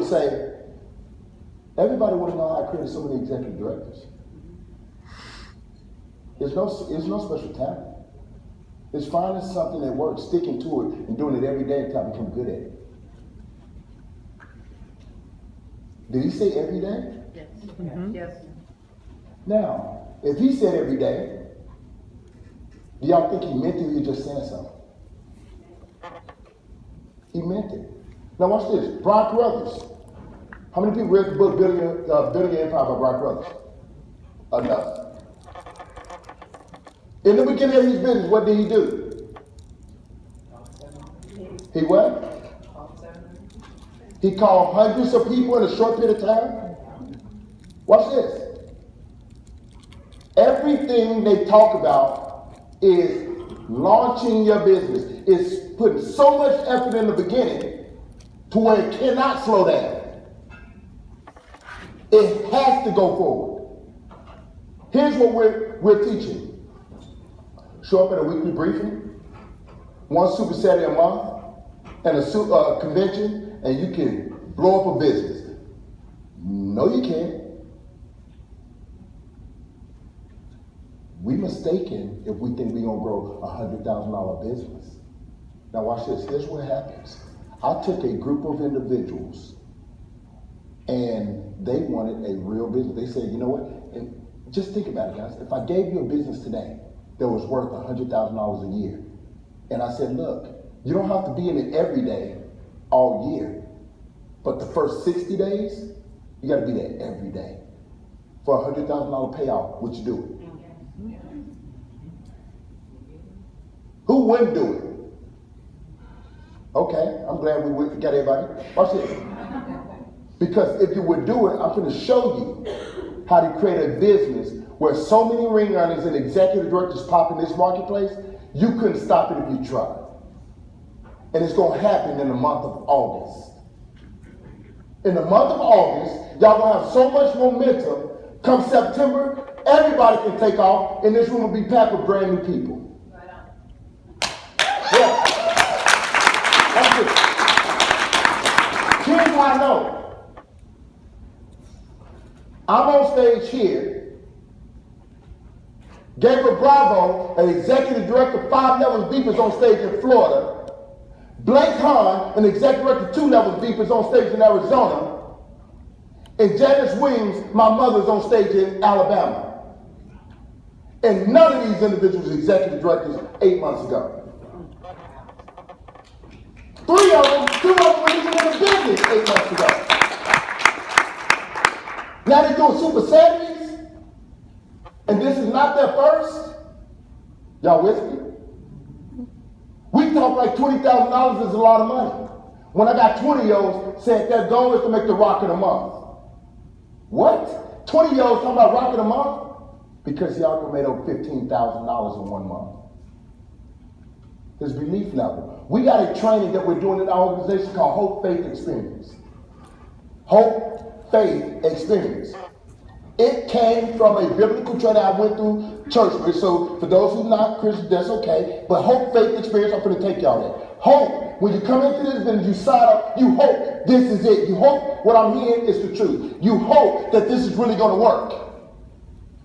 would say, everybody want to know how I created so many executive directors. It's no special talent. It's finding something that works, sticking to it, and doing it every day until I become good at it. Did he say every day? Yes. Mm-hmm. Yes. Now, if he said every day, do y'all think he meant it or he just saying something? He meant it. Now watch this. Brock Brothers. How many people read the book Building Empire by Brock Brothers? Enough. In the beginning of his business, what did he do? He what? He called hundreds of people in a short period of time. Watch this. Everything they talk about is launching your business. It's putting so much effort in the beginning to where it cannot slow down. It has to go forward. Here's what we're teaching. Show up at a weekly briefing, one Super Saturday a month, and a convention, and you can blow up a business. No, you can't. We mistaken if we think we're gonna grow a $100,000 business. Now watch this. Here's what happens. I took a group of individuals, and they wanted a real business. They said, you know what? And just think about it, guys. If I gave you a business today that was worth $100,000 a year, and I said, look, you don't have to be in it every day, all year, but the first 60 days, you got to be there every day. For a $100,000 payout, would you do it? Who wouldn't do it? Okay, I'm glad we got everybody. Watch this. Because if you would do it, I'm going to show you how to create a business where so many ring earners and executive directors pop in this marketplace, you couldn't stop it if you tried. And it's going to happen in the month of August. In the month of August, y'all going to have so much momentum. Come September, everybody can take off, and this room will be packed with brand new people. Yeah. That's it. Here's how I know. I'm on stage here. Gabriel Bravo, an executive director, 5 levels deep, is on stage in Florida. Blake Hahn, an executive director, 2 levels deep, is on stage in Arizona. And Janice Williams, my mother's on stage in Alabama. And none of these individuals are executive directors 8 months ago. 3 of them, 2 of them were even in the business 8 months ago. Now they're doing Super Saturdays, and this is not their first. Y'all with me? We talk like $20,000 is a lot of money. When I got 20-year-olds said their goal is to make the rocket a month. What? 20-year-olds talking about rocket a month? Because y'all made over $15,000 in 1 month. His belief level. We got a training that we're doing in our organization called Hope, Faith, Experience. Hope, Faith, Experience. It came from a biblical training I went through church with. So for those who are not Christians, that's okay. But Hope, Faith, Experience, I'm going to take y'all there. Hope, when you come into this business, you sign up, you hope this is it. You hope what I'm hearing is the truth. You hope that this is really going to work.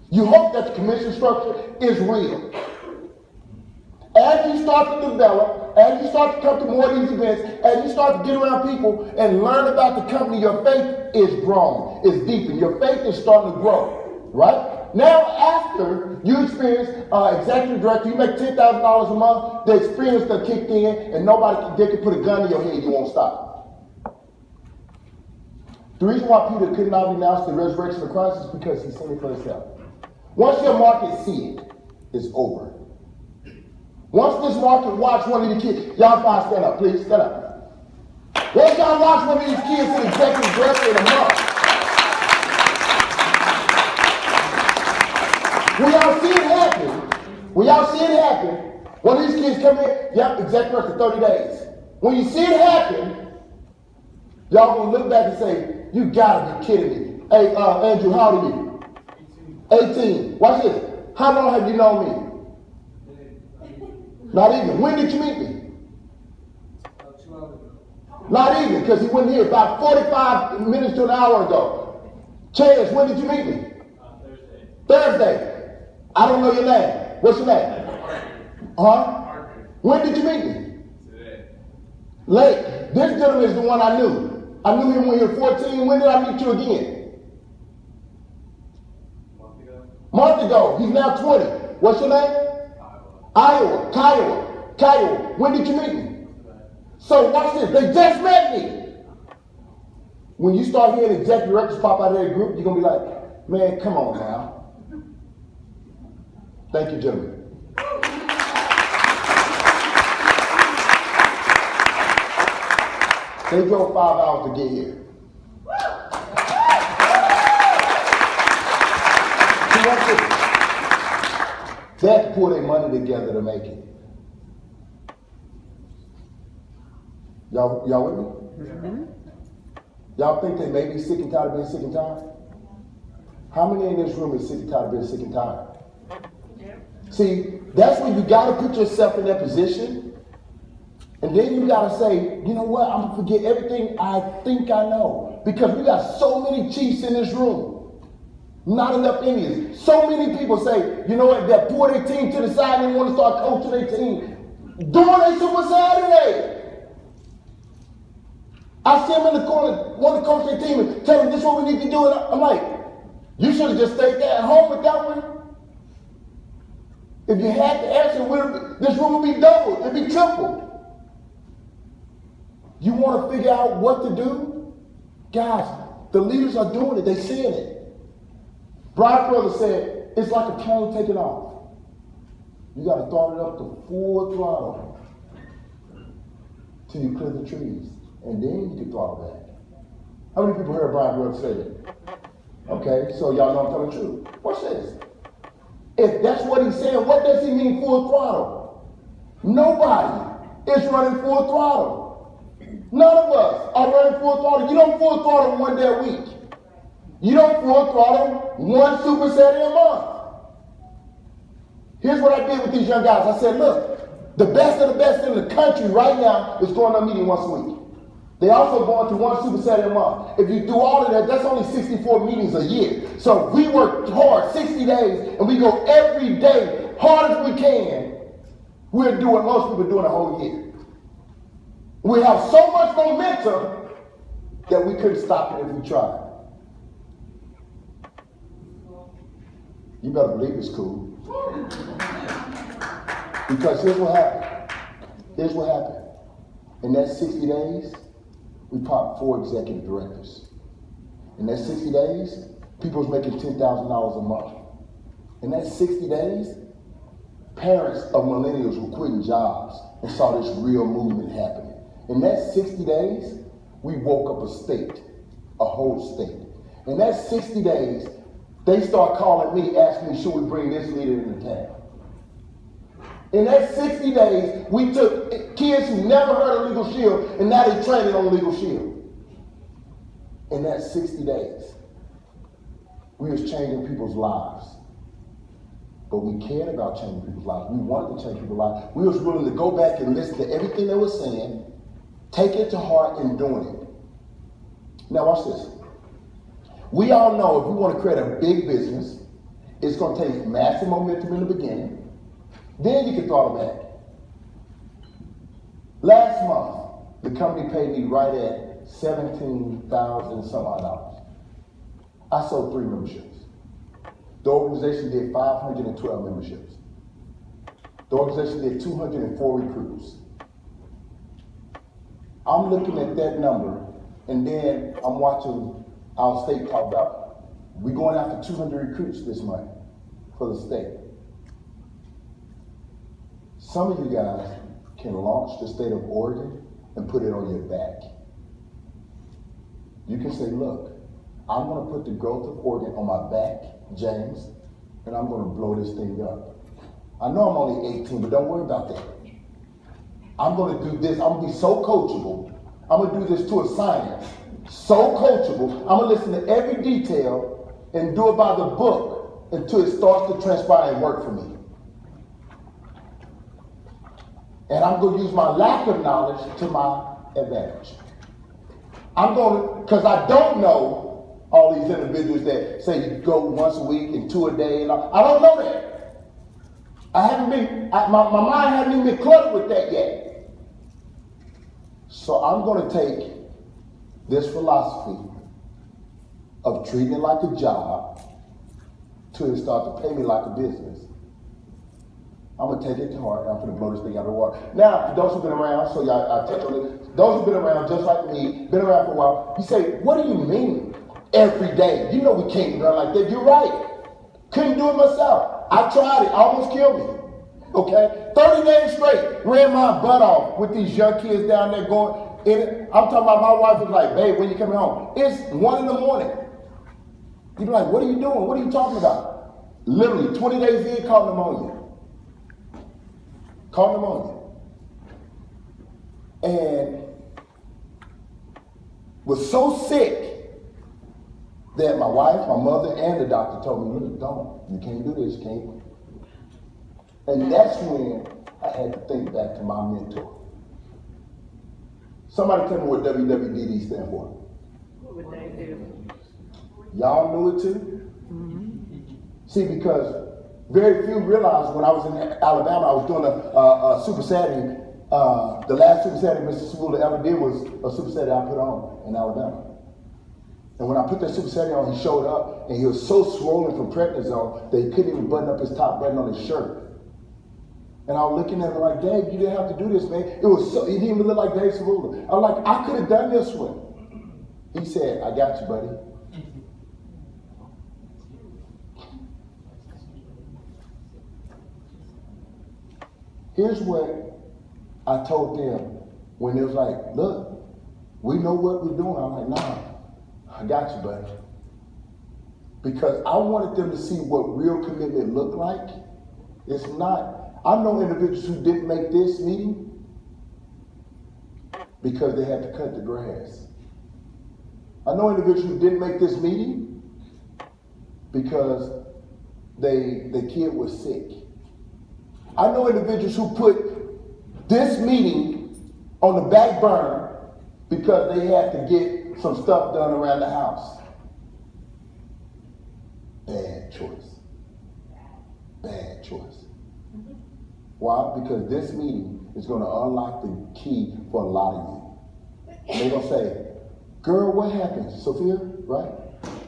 You hope that the commission structure is real. As you start to develop, as you start to come to more of these events, as you start to get around people and learn about the company, your faith is growing, is deepening. Your faith is starting to grow, right? Now, after you experience executive director, you make $10,000 a month, the experience that kicked in, and they can put a gun in your head, you won't stop. The reason why Peter could not renounce the resurrection of Christ is because he's seen it for himself. Once your market see it, it's over. Once this market watch one of the kids, y'all five stand up, please, stand up. Once y'all watch one of these kids to executive director in a month, when y'all see it happen, one of these kids come in, yep, executive director 30 days. When you see it happen, y'all gonna look back and say, you gotta be kidding me. Hey, Andrew, how old are you? 18. Watch this. How long have you known me? Not even. When did you meet me? 2 hours ago. Not even, because he wasn't here about 45 minutes to an hour ago. Chance, when did you meet me? Thursday. Thursday. I don't know your name. What's your name? Huh? When did you meet me? Today. Late. This gentleman is the one I knew. I knew him when he was 14. When did I meet you again? Month ago. Month ago. He's now 20. What's your name? Iowa. Kiowa. When did you meet me? So watch this. They just met me. When you start hearing executive directors pop out of their group, you're going to be like, man, come on now. Thank you, gentlemen. They drove 5 hours to get here. See, watch this. They have to pull their money together to make it. Y'all with me? Mm-hmm. Y'all think they may be sick and tired of being sick and tired? How many in this room is sick and tired of being sick and tired? Yeah. See, that's when you gotta put yourself in that position, and then you gotta say, you know what, I'm gonna forget everything I think I know. Because we got so many chiefs in this room, not enough Indians. So many people say, you know what, that pull their team to the side and they want to start coaching their team during a Super Saturday. I see them in the corner, want to coach their team and tell them this is what we need to do. And I'm like, you should have just stayed there at home with that one. If you had the answer, this room would be doubled, it'd be tripled. You want to figure out what to do? Guys, the leaders are doing it, they're seeing it. Brian Brother said, it's like a plane taking off. You got to throttle it up to full throttle till you clear the trees. And then you can throttle back. How many people heard Brian Brother say that? Okay, so y'all know I'm telling the truth. Watch this. If that's what he's saying, what does he mean full throttle? Nobody is running full throttle. None of us are running full throttle. You don't full throttle one day a week. You don't full throttle one Super Saturday a month. Here's what I did with these young guys. I said, look, the best of the best in the country right now is going to a meeting once a week. They also going to one Super Saturday a month. If you do all of that, that's only 64 meetings a year. So we work hard 60 days and we go every day, hard as we can. We're doing most people doing a whole year. We have so much momentum that we couldn't stop it if we tried. You better believe it's cool. Because here's what happened. Here's what happened. In that 60 days, we popped 4 executive directors. In that 60 days, people was making $10,000 a month. In that 60 days, parents of millennials were quitting jobs and saw this real movement happening. In that 60 days, we woke up a state, a whole state. In that 60 days, they start calling me, asking me, should we bring this leader into town? In that 60 days, we took kids who never heard of Legal Shield, and now they're training on Legal Shield. In that 60 days, we was changing people's lives. But we cared about changing people's lives. We wanted to change people's lives. We was willing to go back and listen to everything they were saying, take it to heart, and doing it. Now watch this. We all know if we want to create a big business, it's going to take massive momentum in the beginning. Then you can throttle back. Last month, the company paid me right at $17,000 some odd dollars. I sold 3 memberships. The organization did 512 memberships. The organization did 204 recruits. I'm looking at that number, and then I'm watching our state talk about, we're going after 200 recruits this month for the state. Some of you guys can launch the state of Oregon and put it on your back. You can say, look, I'm going to put the growth of Oregon on my back, James, and I'm going to blow this thing up. I know I'm only 18, but don't worry about that. I'm going to do this. I'm going to be so coachable. I'm going to do this to a science. So coachable. I'm going to listen to every detail and do it by the book until it starts to transpire and work for me. And I'm going to use my lack of knowledge to my advantage. I'm going to, because I don't know all these individuals that say you go once a week and 2 a day. And I don't know that. My mind hasn't even been cluttered with that yet. So I'm going to take this philosophy of treating it like a job till it starts to pay me like a business. I'm going to take it to heart. I'm going to blow this thing out of the water. Now, for those who've been around, so y'all, I touch on it. Those who've been around just like me, been around for a while, you say, what do you mean every day? You know we can't run like that. You're right. Couldn't do it myself. I tried it. Almost killed me. Okay? 30 days straight. Ran my butt off with these young kids down there going in it. I'm talking about my wife was like, babe, when you coming home? It's 1 in the morning. You be like, what are you doing? What are you talking about? Literally, 20 days in, caught pneumonia. Caught pneumonia. And was so sick that my wife, my mother, and the doctor told me, look, don't. You can't do this, can't. And that's when I had to think back to my mentor. Somebody tell me what WWDD stands for. What would they do? Y'all knew it too? Mm-hmm. See, because very few realized when I was in Alabama, I was doing a Super Saturday. The last Super Saturday Mr. Smoola ever did was a Super Saturday I put on in Alabama. And when I put that Super Saturday on, he showed up and he was so swollen from prednisone that he couldn't even button up his top button on his shirt. And I was looking at him like, Dave, you didn't have to do this, man. It was so, he didn't even look like Dave Smoola. I was like, I could have done this one. He said, I got you, buddy. Here's what I told them when it was like, look, we know what we're doing. I'm like, nah, I got you, buddy. Because I wanted them to see what real commitment looked like. It's not, I know individuals who didn't make this meeting because they had to cut the grass. I know individuals who didn't make this meeting because the kid was sick. I know individuals who put this meeting on the back burner because they had to get some stuff done around the house. Bad choice. Bad choice. Why? Because this meeting is going to unlock the key for a lot of you. And they're going to say, girl, what happened? Sophia, right?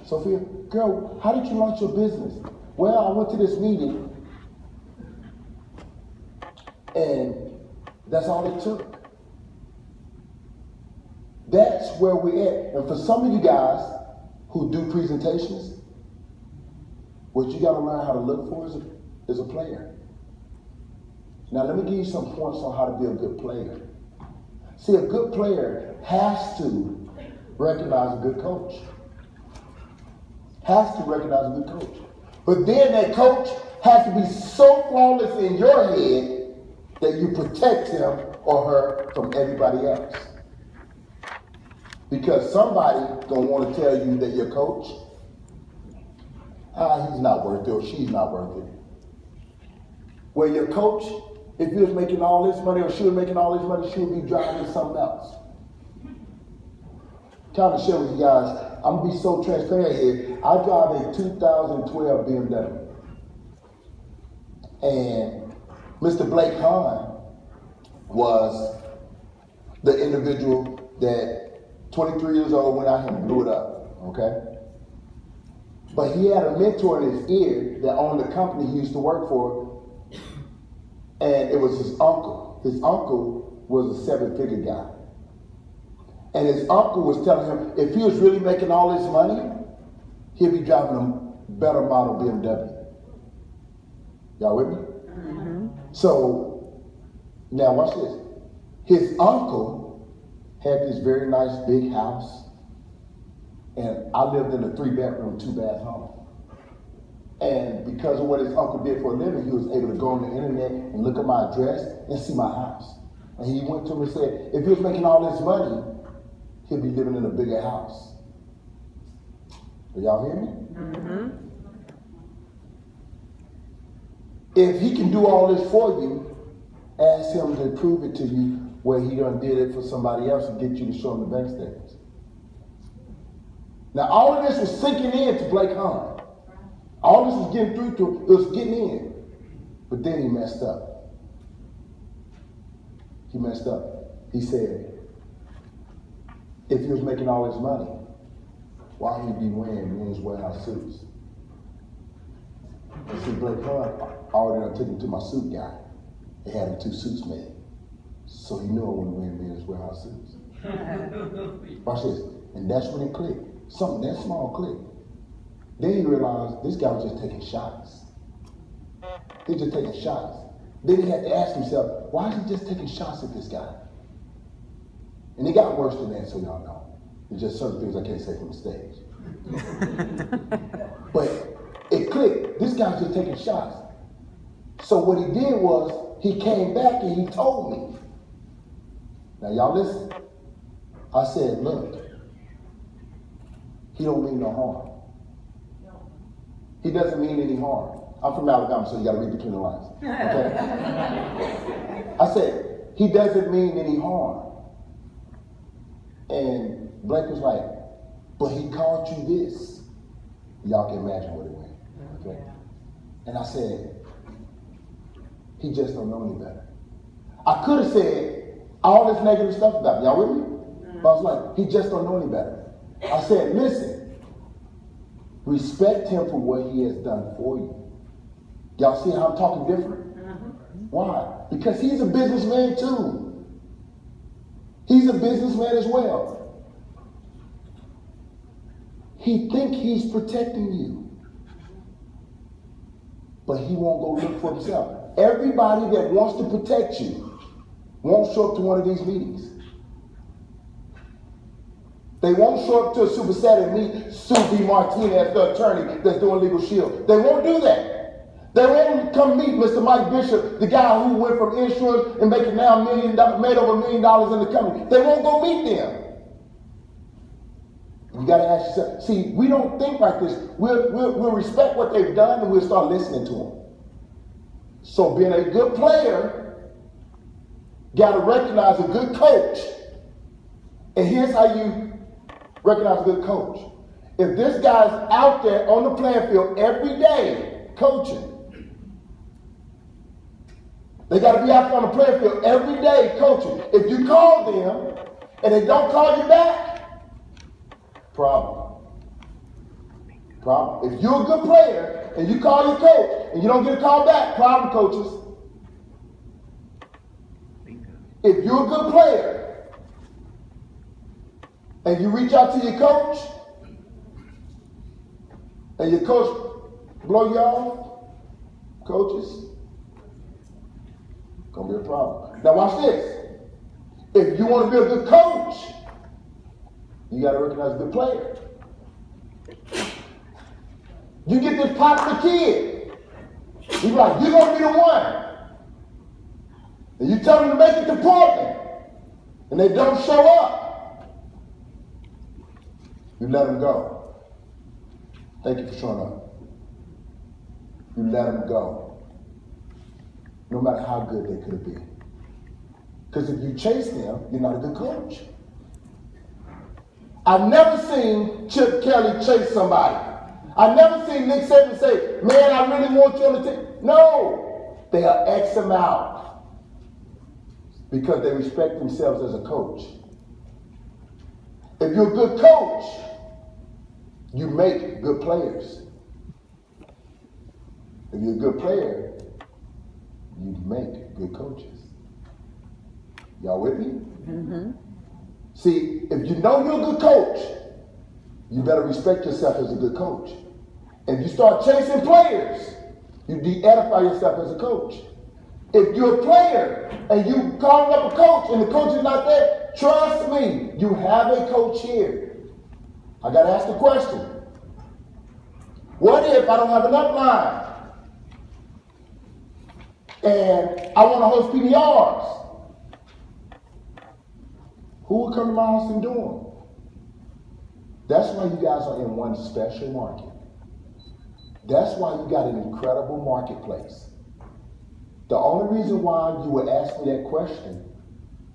Sophia, girl, how did you launch your business? Well, I went to this meeting and that's all it took. That's where we're at. And for some of you guys who do presentations, what you got to learn how to look for is a player. Now, let me give you some points on how to be a good player. See, a good player has to recognize a good coach. Has to recognize a good coach. But then that coach has to be so flawless in your head that you protect him or her from everybody else. Because somebody gonna want to tell you that your coach, he's not worth it or she's not worth it. Well, your coach, if he was making all this money or she was making all this money, she would be driving something else. Kind of share with you guys, I'm gonna be so transparent here. I drive a 2012 BMW. And Mr. Blake Hahn was the individual that 23 years old went out here and blew it up, okay? But he had a mentor in his ear that owned the company he used to work for, and it was his uncle. His uncle was a 7-figure guy. And his uncle was telling him if he was really making all this money, he'd be driving a better model BMW. Y'all with me? Mm-hmm. So, now watch this. His uncle had this very nice big house, and I lived in a 3-bedroom, 2-bath home. And because of what his uncle did for a living, he was able to go on the internet and look at my address and see my house. And he went to him and said, if he was making all this money, he'd be living in a bigger house. Do y'all hear me? Mm-hmm. If he can do all this for you, ask him to prove it to you where he done did it for somebody else and get you to show him the bank statements. Now all of this was sinking in to Blake Hunt. All this was getting through to him. It was getting in. But then he messed up. He messed up. He said, if he was making all his money, why he'd be wearing Men's Warehouse suits? I said, Blake Hunt already done took him to my suit guy. They had him 2 suits made. So he knew I wasn't wearing Men's Warehouse suits. Watch this. And that's when it clicked. Something that small clicked. Then he realized this guy was just taking shots. He was just taking shots. Then he had to ask himself, why is he just taking shots at this guy? And it got worse than that, so y'all know. There's just certain things I can't say from the stage. But it clicked. This guy's just taking shots. So what he did was, he came back and he told me. Now y'all listen. I said, look, he don't mean no harm. He doesn't mean any harm. I'm from Alabama, so you gotta read between the lines. Okay? I said, he doesn't mean any harm. And Blake was like, but he called you this. Y'all can imagine what it went. Okay? And I said, he just don't know any better. I could have said all this negative stuff about him. Y'all with me? But I was like, he just don't know any better. I said, listen, respect him for what he has done for you. Y'all see how I'm talking different? Why? Because he's a businessman too. He's a businessman as well. He think he's protecting you. But he won't go look for himself. Everybody that wants to protect you won't show up to one of these meetings. They won't show up to a Super Saturday meet Sue B. Martinez, the attorney that's doing Legal Shield. They won't do that. They won't come meet Mr. Mike Bishop, the guy who went from insurance and making now made over $1 million in the company. They won't go meet them. You got to ask yourself. See, we don't think like this. We'll respect what they've done and we'll start listening to them. So being a good player, got to recognize a good coach. And here's how you recognize a good coach. If this guy's out there on the playing field every day coaching, they got to be out there on the playing field every day coaching. If you call them and they don't call you back, problem. If you're a good player and you call your coach and you don't get a call back, problem, coaches. If you're a good player and you reach out to your coach and your coach blow you off, coaches, gonna be a problem. Now watch this. If you want to be a good coach, you got to recognize a good player. You get this popular kid. He's like, you're going to be the one. And you tell them to make it to Portland. And they don't show up. You let them go. Thank you for showing up. You let them go. No matter how good they could have been. Because if you chase them, you're not a good coach. I've never seen Chip Kelly chase somebody. I've never seen Nick Saban say, man, I really want you on the team. No, they'll X them out because they respect themselves as a coach. If you're a good coach, you make good players. If you're a good player, you make good coaches. Y'all with me? Mm-hmm. See, if you know you're a good coach, you better respect yourself as a good coach. If you start chasing players, you de-edify yourself as a coach. If you're a player and you calling up a coach and the coach is not there, trust me, you have a coach here. I got to ask the question. What if I don't have enough line? And I want to host PBRs? Who will come to my house and do them? That's why you guys are in one special market. That's why you got an incredible marketplace. The only reason why you would ask me that question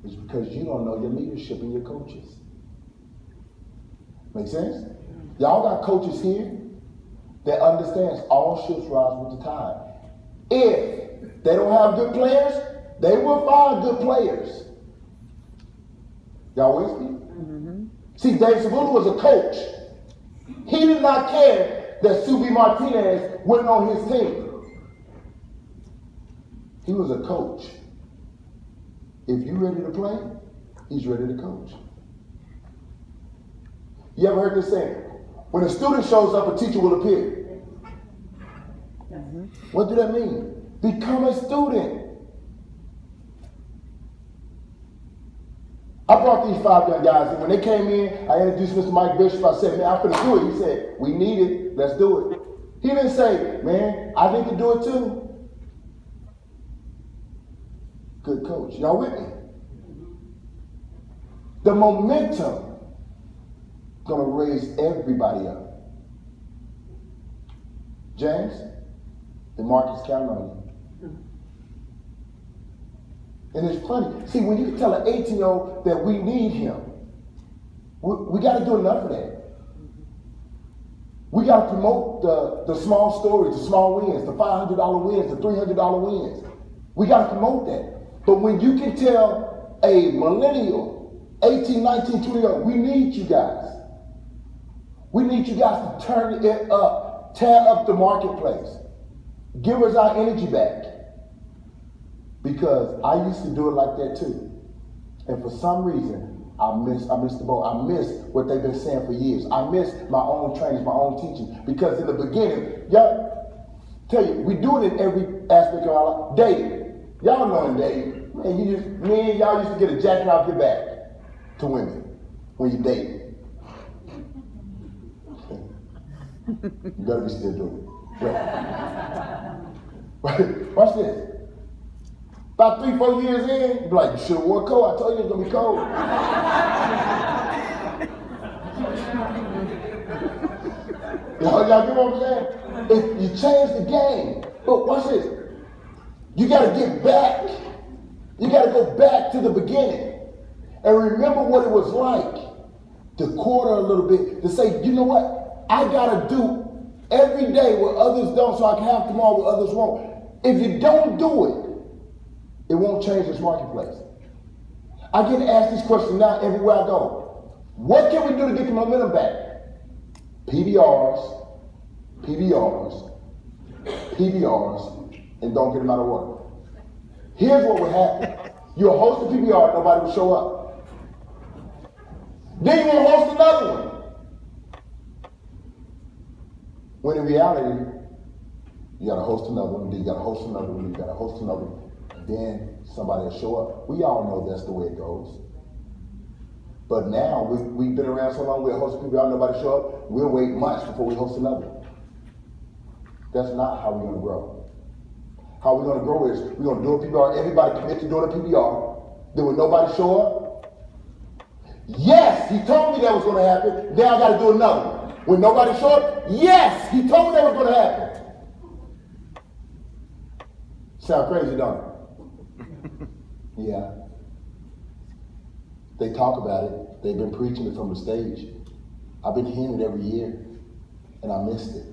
is because you don't know your leadership and your coaches. Make sense? Y'all got coaches here that understands all ships rise with the tide. If they don't have good players, they will find good players. Y'all with me? See, Dave Savula was a coach. He did not care that Subi Martinez wasn't on his team. He was a coach. If you're ready to play, he's ready to coach. You ever heard this saying? When a student shows up, a teacher will appear. What do that mean? Become a student. I brought these 5 young guys in. When they came in, I introduced Mr. Mike Bishop. I said, man, I'm going to do it. He said, we need it. Let's do it. He didn't say, man, I need to do it too. Good coach. Y'all with me? The momentum going to raise everybody up. James, the Marcus counting on you. And it's funny. See, when you can tell an 18-year-old that we need him, we got to do enough of that. We got to promote the small stories, the small wins, the $500 wins, the $300 wins. We got to promote that. But when you can tell a millennial, 18, 19, 20-year-old, we need you guys. We need you guys to turn it up, tear up the marketplace. Give us our energy back. Because I used to do it like that too. And for some reason, I miss the boat. I miss what they've been saying for years. I miss my own trainings, my own teaching. Because in the beginning, y'all, tell you, we do it in every aspect of our life. Dating. Y'all know in dating. Man, me and y'all used to get a jacket off your back to women when you date. You better be still doing it. Right. Watch this. About 3-4 years in, you be like, you should have wore a coat. I told you it was gonna be cold. y'all get what I'm saying? You change the game. But watch this. You gotta get back. You gotta go back to the beginning and remember what it was like to quarter a little bit, to say, you know what? I gotta do every day what others don't so I can have tomorrow what others won't. If you don't do it, it won't change this marketplace. I get asked this question now everywhere I go. What can we do to get the momentum back? PBRs, and don't get them out of order. Here's what would happen. You'll host a PBR, nobody will show up. Then you'll host another one. When in reality, you gotta host another one, then you gotta host another one, you gotta host another one. Then somebody will show up. We all know that's the way it goes. But now, we've been around so long, we'll host people out, nobody show up. We'll wait months before we host another one. That's not how we're gonna grow. How we're gonna grow is, we're gonna do a PBR, everybody commit to doing a PBR. Then when nobody show up, yes, he told me that was gonna happen, then I gotta do another one. When nobody show up, yes, he told me that was gonna happen. Sound crazy, don't it? Yeah. They talk about it. They've been preaching it from the stage. I've been hearing it every year, and I missed it.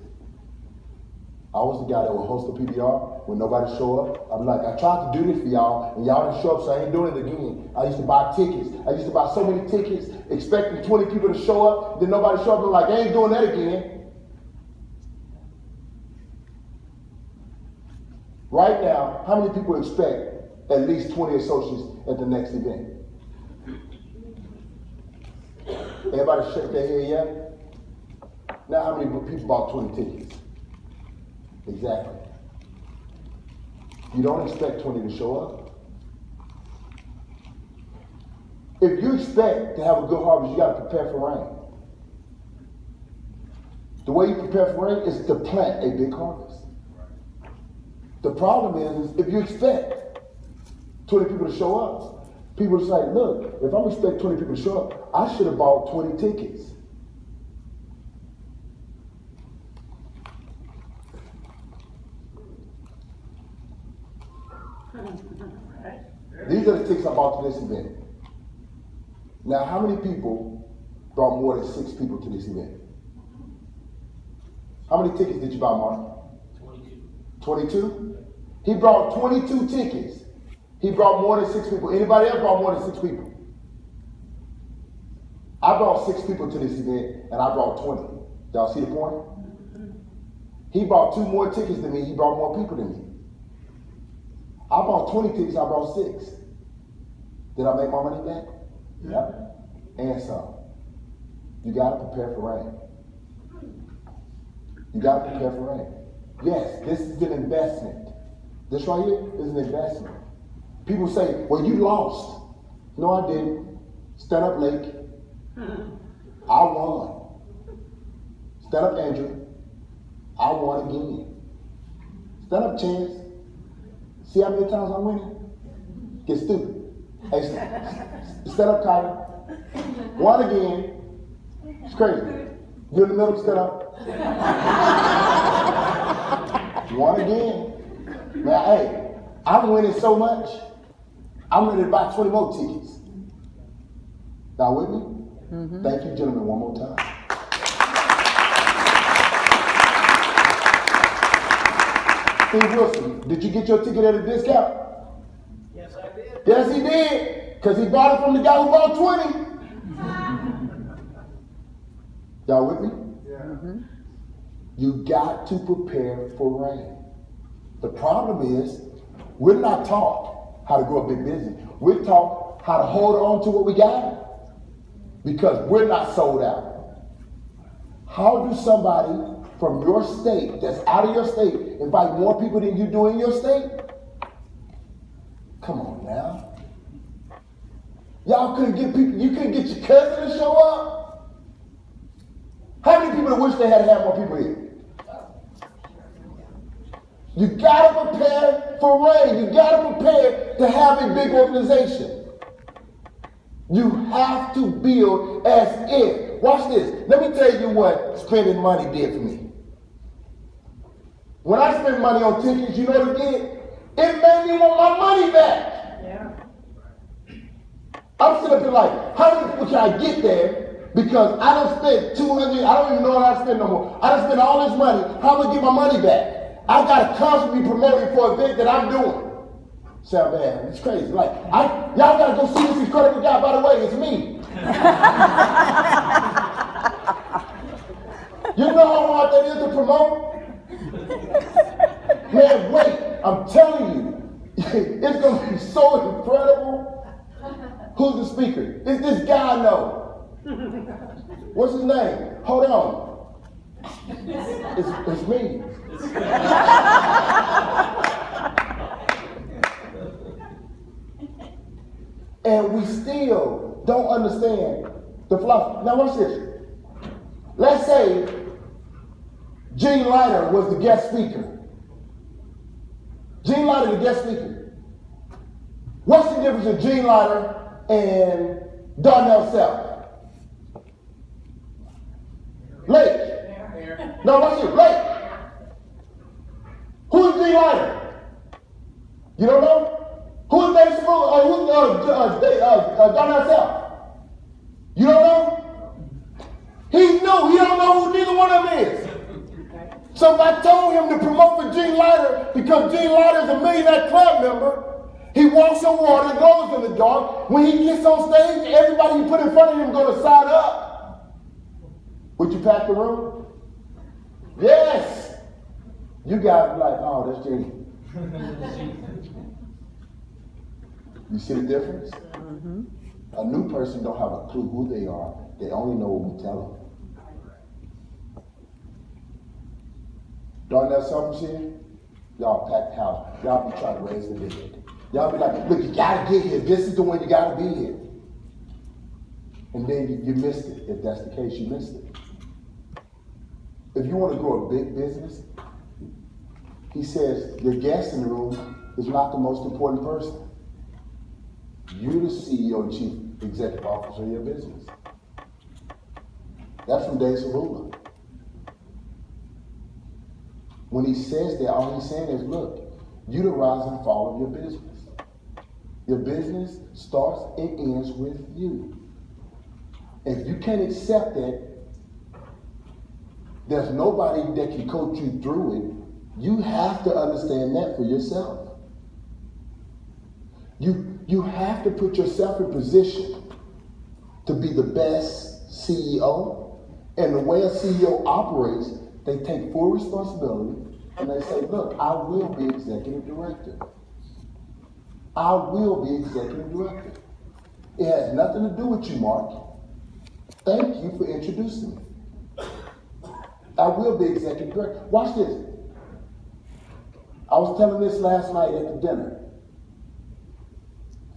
I was the guy that would host a PBR when nobody show up. I'm like, I tried to do this for y'all, and y'all didn't show up, so I ain't doing it again. I used to buy tickets. I used to buy so many tickets, expecting 20 people to show up, then nobody show up. I'm like, I ain't doing that again. Right now, how many people expect at least 20 associates at the next event? Everybody shake their head, yeah? Now how many people bought 20 tickets? Exactly. You don't expect 20 to show up. If you expect to have a good harvest, you got to prepare for rain. The way you prepare for rain is to plant a big harvest. The problem is if you expect 20 people to show up, people say, look, if I'm expecting 20 people to show up, I should have bought 20 tickets. These are the tickets I bought to this event. Now, how many people brought more than 6 people to this event? How many tickets did you buy, Mark? 22? He brought 22 tickets. He brought more than 6 people. Anybody else brought more than 6 people? I brought 6 people to this event, and I brought 20. Y'all see the point? He bought 2 more tickets than me. He brought more people than me. I bought 20 tickets. I brought 6. Did I make my money back? Yep. And some. You got to prepare for rain. You got to prepare for rain. Yes, this is an investment. This right here is an investment. People say, well, you lost. No, I didn't. Stand up, Lake. I won. Stand up, Andrew. I won again. Stand up, Chance. See how many times I'm winning? Get stupid. Hey, stand up, Kylie. Won again. It's crazy. You're in the middle, stand up. Won again. Man, hey, I'm winning so much, I'm ready to buy 20 more tickets. Y'all with me? Mm-hmm. Thank you, gentlemen, one more time. Steve Wilson, did you get your ticket at a discount? Yes, I did. Yes, he did, because he bought it from the guy who bought 20. Y'all with me? Yeah. Mm-hmm. You got to prepare for rain. The problem is, we're not taught how to grow a big business. We're taught how to hold on to what we got because we're not sold out. How do somebody from your state, that's out of your state, invite more people than you do in your state? Come on now. Y'all couldn't get people, you couldn't get your cousin to show up? How many people wish they had more people here? You gotta prepare for rain. You gotta prepare to have a big organization. You have to build as if. Watch this. Let me tell you what spending money did for me. When I spent money on tickets, you know what it did? It made me want my money back. Yeah. I'm sitting up here like, how many people can I get there? Because I don't spend 200, I don't even know what I spend no more. I don't spend all this money. How am I gonna get my money back? I gotta constantly be promoting for an event that I'm doing. Sound bad? It's crazy. Like, y'all gotta go see this incredible guy. By the way, it's me. You know how hard that is to promote? Man, wait. I'm telling you, it's gonna be so incredible. Who's the speaker? It's this guy I know. What's his name? Hold on. It's me. And we still don't understand the philosophy. Now watch this. Let's say Gene Leiter was the guest speaker. Gene Leiter, the guest speaker. What's the difference of Gene Leiter and Darnell Self? Lake. No, watch this. Lake. Who's Gene Leiter? You don't know? Who's Dave Smooth? Who's Darnell Self? You don't know? He's new. He don't know who neither one of them is. So if I told him to promote for Gene Leiter, because Gene Leiter is a millionaire club member, he walks on water, goes in the dark. When he gets on stage, everybody you put in front of him going to sign up. Would you pack the room? Yes. You guys be like, oh, that's Gene. You see the difference? Mm-hmm. A new person don't have a clue who they are. They only know what we tell them. Darnell Self here, y'all packed the house. Y'all be trying to raise the dead. Y'all be like, look, you gotta get here. This is the one you gotta be here. And then you missed it. If that's the case, you missed it. If you want to grow a big business, he says your guest in the room is not the most important person. You're the CEO and Chief Executive Officer of your business. That's from Dave Cerula. When he says that, all he's saying is, look, you're the rise and fall of your business. Your business starts and ends with you. If you can't accept that, There's nobody that can coach you through it. You have to understand that for yourself. You have to put yourself in position to be the best CEO. And the way a CEO operates, they take full responsibility and they say, look, I will be executive director. I will be executive director. It has nothing to do with you, Mark. Thank you for introducing me. I will be executive director. Watch this. I was telling this last night at the dinner.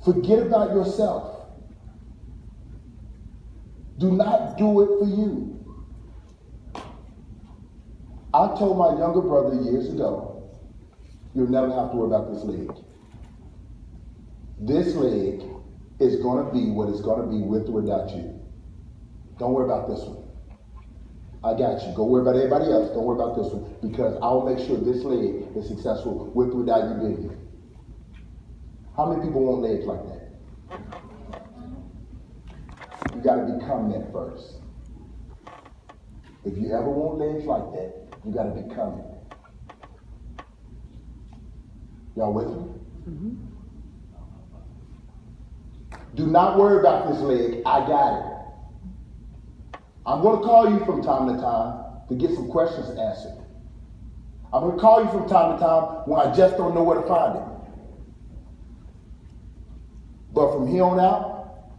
Forget about yourself. Do not do it for you. I told my younger brother years ago, you'll never have to worry about this leg. This leg is going to be what it's going to be with or without you. Don't worry about this one. I got you. Go worry about everybody else. Don't worry about this one, because I'll make sure this leg is successful with or without you being here. How many people want legs like that? You got to become that first. If you ever want legs like that, you got to become it. Y'all with me? Mm-hmm. Do not worry about this leg. I got it. I'm going to call you from time to time to get some questions answered. I'm going to call you from time to time when I just don't know where to find it. But from here on out,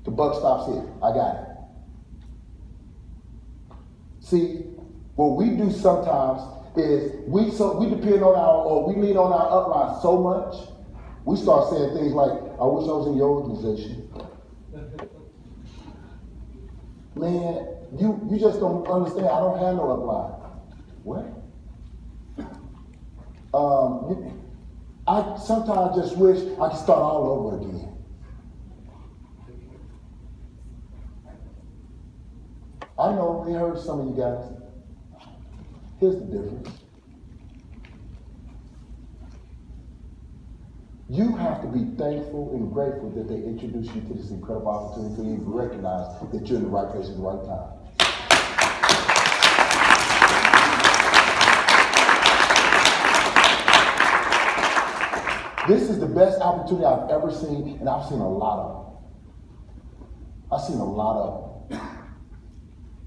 the buck stops here. I got it. See, what we do sometimes is we depend on we lean on our upline so much, we start saying things like, I wish I was in your organization. Man, you just don't understand. I don't have no upline. What? I sometimes just wish I could start all over again. I know we heard some of you guys. Here's the difference. You have to be thankful and grateful that they introduced you to this incredible opportunity for you to recognize that you're in the right place at the right time. This is the best opportunity I've ever seen, and I've seen a lot of them. I've seen a lot of them.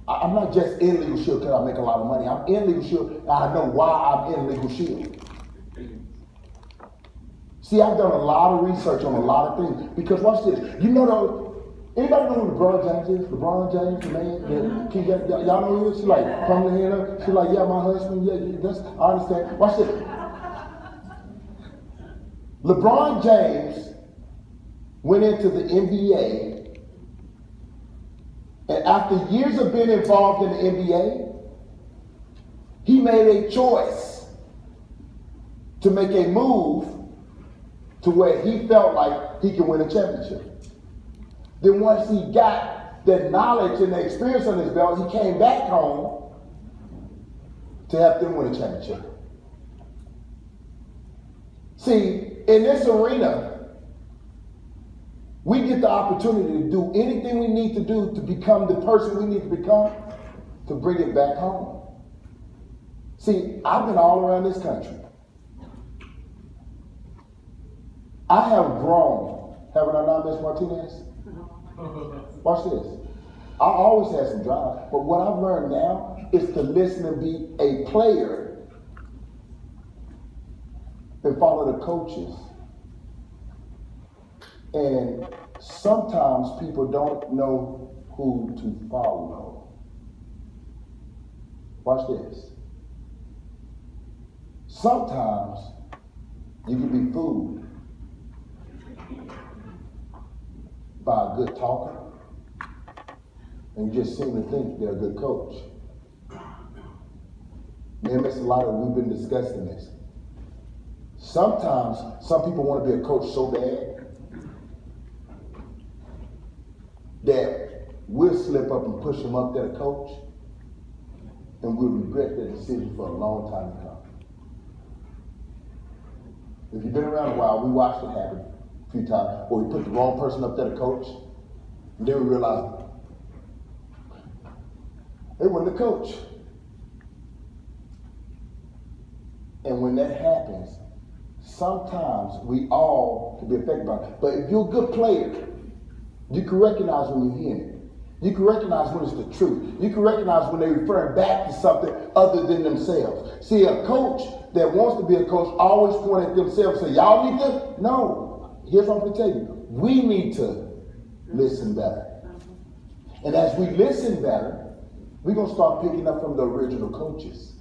I'm not just in Legal Shield because I make a lot of money. I'm in Legal Shield, and I know why I'm in Legal Shield. See, I've done a lot of research on a lot of things. Because watch this. You know, anybody know who LeBron James is? LeBron James, the man. Y'all know who he is? She like, from the head up. She like, yeah, my husband. Yeah, that's, I understand. Watch this. LeBron James went into the NBA, and after years of being involved in the NBA, he made a choice to make a move to where he felt like he could win a championship. Then once he got the knowledge and the experience on his belt, he came back home to help them win a championship. See, in this arena, we get the opportunity to do anything we need to do to become the person we need to become to bring it back home. See, I've been all around this country. I have grown, haven't I not, Ms. Martinez? Watch this. I always had some drive, but what I've learned now is to listen and be a player and follow the coaches. And sometimes people don't know who to follow. Watch this. Sometimes you can be fooled by a good talker, and you just seem to think they're a good coach. Me and Mr. Lytle, we've been discussing this. Sometimes some people want to be a coach so bad that we'll slip up and push them up there to coach, and we'll regret that decision for a long time to come. If you've been around a while, we watched it happen a few times, where we put the wrong person up there to coach, and then we realized they weren't the coach. And when that happens, sometimes we all can be affected by it. But if you're a good player, you can recognize when you're hearing it. You can recognize when it's the truth. You can recognize when they're referring back to something other than themselves. See, a coach that wants to be a coach always point at themselves and say, y'all need to? No. Here's what I'm going to tell you. We need to listen better. And as we listen better, we're going to start picking up from the original coaches.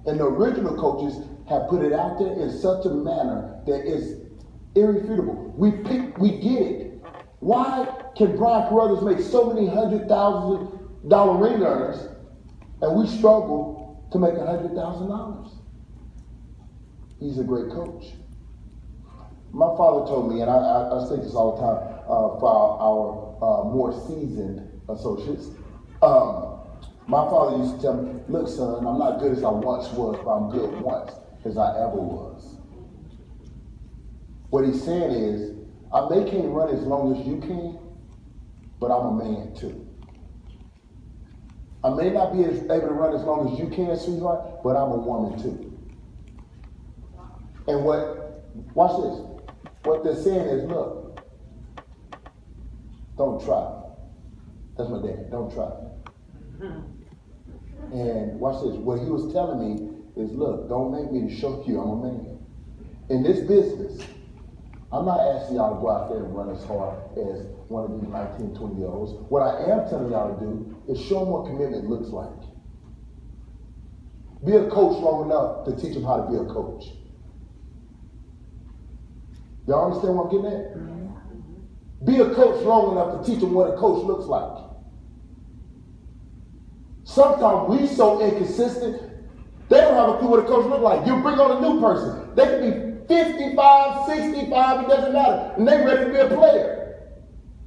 And the original coaches have put it out there in such a manner that is irrefutable. We get it. Why can Brian Carruthers make so many $100,000 ring earners and we struggle to make $100,000? He's a great coach. My father told me, and I say this all the time for our more seasoned associates. My father used to tell me, look, son, I'm not good as I once was, but I'm good once as I ever was. What he's saying is, I may can't run as long as you can, but I'm a man too. I may not be able to run as long as you can, sweetheart, but I'm a woman too. And watch this. What they're saying is, look, don't try. That's my dad, don't try. And watch this. What he was telling me is, look, don't make me to show you I'm a man. In this business, I'm not asking y'all to go out there and run as hard as one of these 19, 20-year-olds. What I am telling y'all to do is show them what commitment looks like. Be a coach long enough to teach them how to be a coach. Y'all understand what I'm getting at? Be a coach long enough to teach them what a coach looks like. Sometimes we so inconsistent, they don't have a clue what a coach looks like. You bring on a new person. They can be 55, 65, it doesn't matter. And they ready to be a player.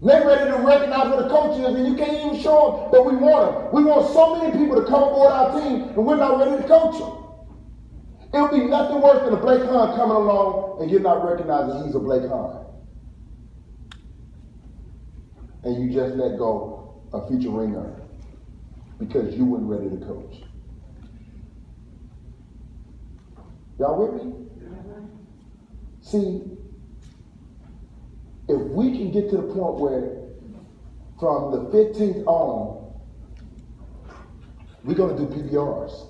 They ready to recognize what a coach is, and you can't even show them, but we want them. We want so many people to come aboard our team, and we're not ready to coach them. It would be nothing worse than a Blake Hahn coming along, and you're not recognizing he's a Blake Hahn. And you just let go a future ring earner because you weren't ready to coach. Y'all with me? See, if we can get to the point where from the 15th on, we're going to do PBRs.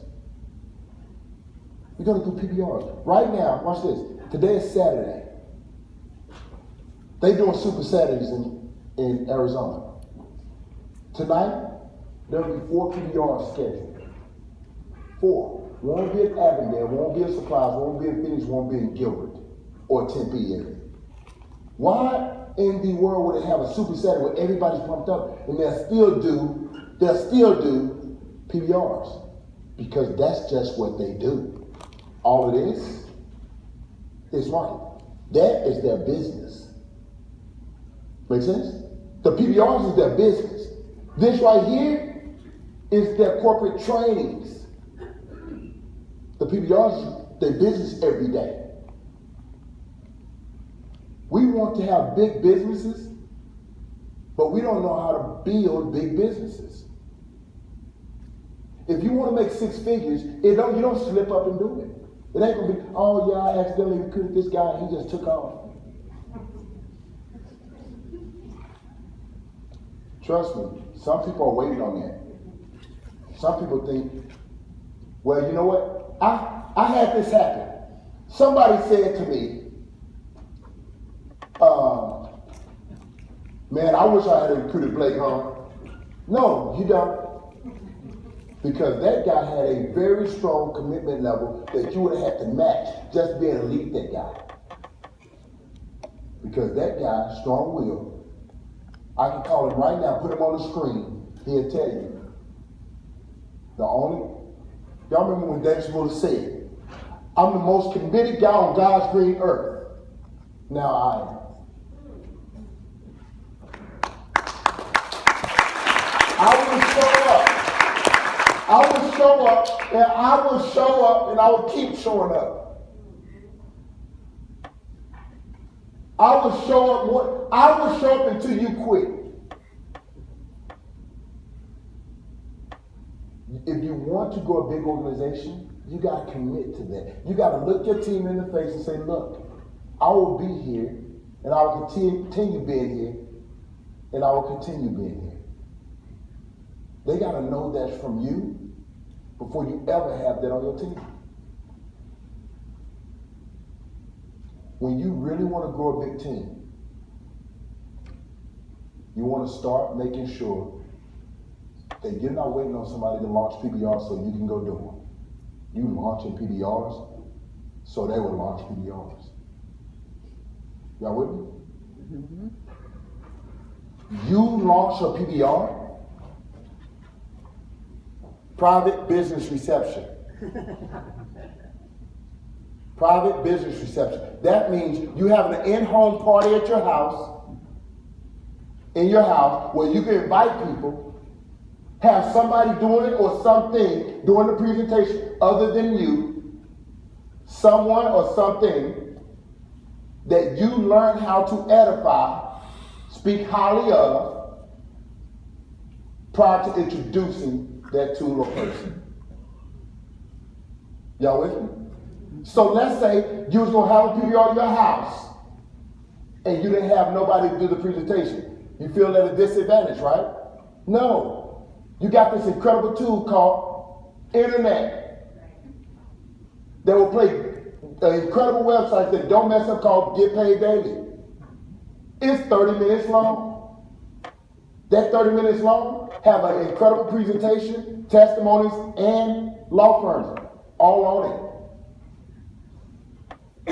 We're going to do PBRs. Right now, watch this. Today is Saturday. They're doing Super Saturdays in Arizona. Tonight, there will be 4 PBRs scheduled. 4. One will be in Avondale, one will be in Supplies, one will be in Phoenix, one will be in Gilbert or Tempe area. Why in the world would they have a Super Saturday where everybody's pumped up and they'll still do PBRs? Because that's just what they do. All it is marketing. That is their business. Make sense? The PBRs is their business. This right here is their corporate trainings. The PBRs is their business every day. We want to have big businesses, but we don't know how to build big businesses. If you want to make 6 figures, you don't slip up and do it. It ain't gonna be, oh yeah, I accidentally recruited this guy and he just took off. Trust me, some people are waiting on that. Some people think, well, you know what? I had this happen. Somebody said to me, man, I wish I had recruited Blake Hahn. No, you don't. Because that guy had a very strong commitment level that you would have had to match just being elite that guy. Because that guy, strong will, I can call him right now, put him on the screen, he'll tell you. Y'all remember when David Smollett said, I'm the most committed guy on God's green earth. Now I am. I will show up, and I will show up, and I will keep showing up. I will show up until you quit. If you want to grow a big organization, You got to commit to that. You got to look your team in the face and say, look, I will be here, and I will continue being here, and I will continue being here. They got to know that's from you before you ever have that on your team. When you really want to grow a big team, you want to start making sure that you're not waiting on somebody to launch PBRs so you can go do them. You launching PBRs so they will launch PBRs. Y'all with me? Mm-hmm. You launch a PBR, private business reception. Private business reception. That means you having an in-home party at your house, in your house, where you can invite people, have somebody doing it or something doing the presentation other than you, someone or something that you learn how to edify, speak highly of, prior to introducing that tool or person. Y'all with me? So let's say you was gonna have a PBR in your house and you didn't have nobody to do the presentation. You feel at a disadvantage, right? No. You got this incredible tool called internet that will play an incredible website that don't mess up called Get Paid Daily. It's 30 minutes long. That 30 minutes long have an incredible presentation, testimonies, and law firms all on it.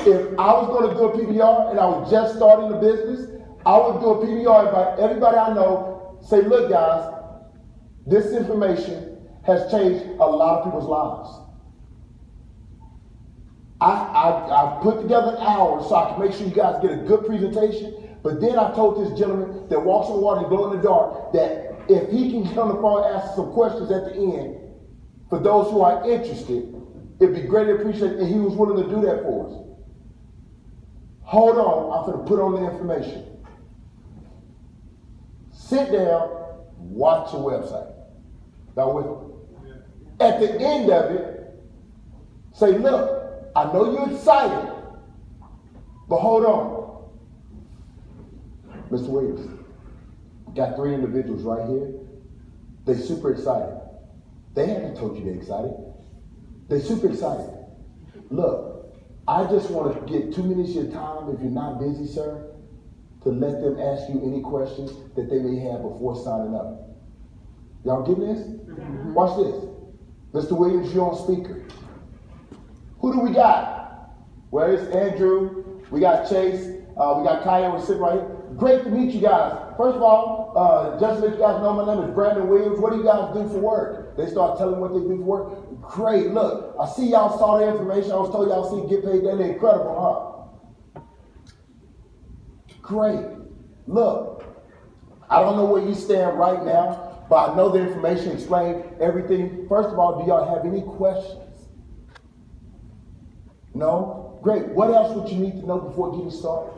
If I was going to do a PBR and I was just starting the business, I would do a PBR, invite everybody I know, say, look guys, this information has changed a lot of people's lives. I put together an hour so I can make sure you guys get a good presentation, but then I told this gentleman that walks on water and glow in the dark that if he can get on the phone and ask some questions at the end, for those who are interested, it'd be greatly appreciated, and he was willing to do that for us. Hold on, I'm going to put on the information. Sit down, watch the website. Now with me. At the end of it, say, look, I know you're excited, but hold on. Mr. Williams, got 3 individuals right here. They super excited. They haven't told you they're excited. They're super excited. Look, I just want to get 2 minutes of your time, if you're not busy, sir, to let them ask you any questions that they may have before signing up. Y'all getting this? Mm-hmm. Watch this. Mr. Williams, you're on speaker. Who do we got? Well, it's Andrew. We got Chase. We got Kaya. We're sitting right here. Great to meet you guys. First of all, just to let you guys know, my name is Brandon Williams. What do you guys do for work? They start telling what they do for work. Great. Look, I see y'all saw the information. I was told y'all see Get Paid Daily. Incredible, huh? Great. Look, I don't know where you stand right now, but I know the information explained everything. First of all, do y'all have any questions? No? Great. What else would you need to know before getting started?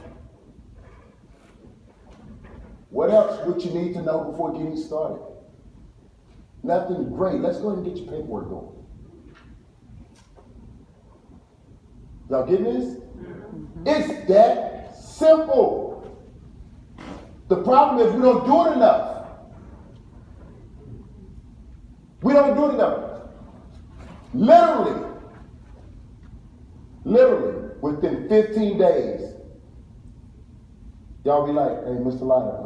What else would you need to know before getting started? Nothing. Great. Let's go ahead and get your paperwork going. Y'all getting this? It's that simple. The problem is we don't do it enough. We don't do it enough. Literally, within 15 days, y'all be like, hey, Mr. Leiter,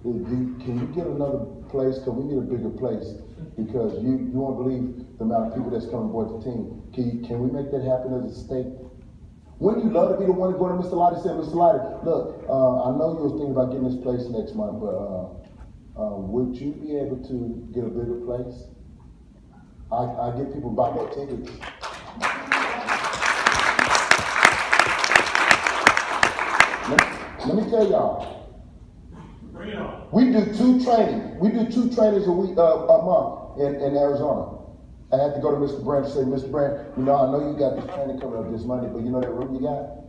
can you get another place? Because we need a bigger place. Because you won't believe the amount of people that's coming aboard the team. Can we make that happen as a state? Wouldn't you love to be the one to go to Mr. Leiter and say, Mr. Leiter, look, I know you was thinking about getting this place next month, but would you be able to get a bigger place? I get people buy more tickets. Let me tell y'all. We do 2 trainings. We do 2 trainings a week, a month in Arizona. I had to go to Mr. Branch and say, Mr. Branch, I know you got this training coming up this Monday, but you know that room you got?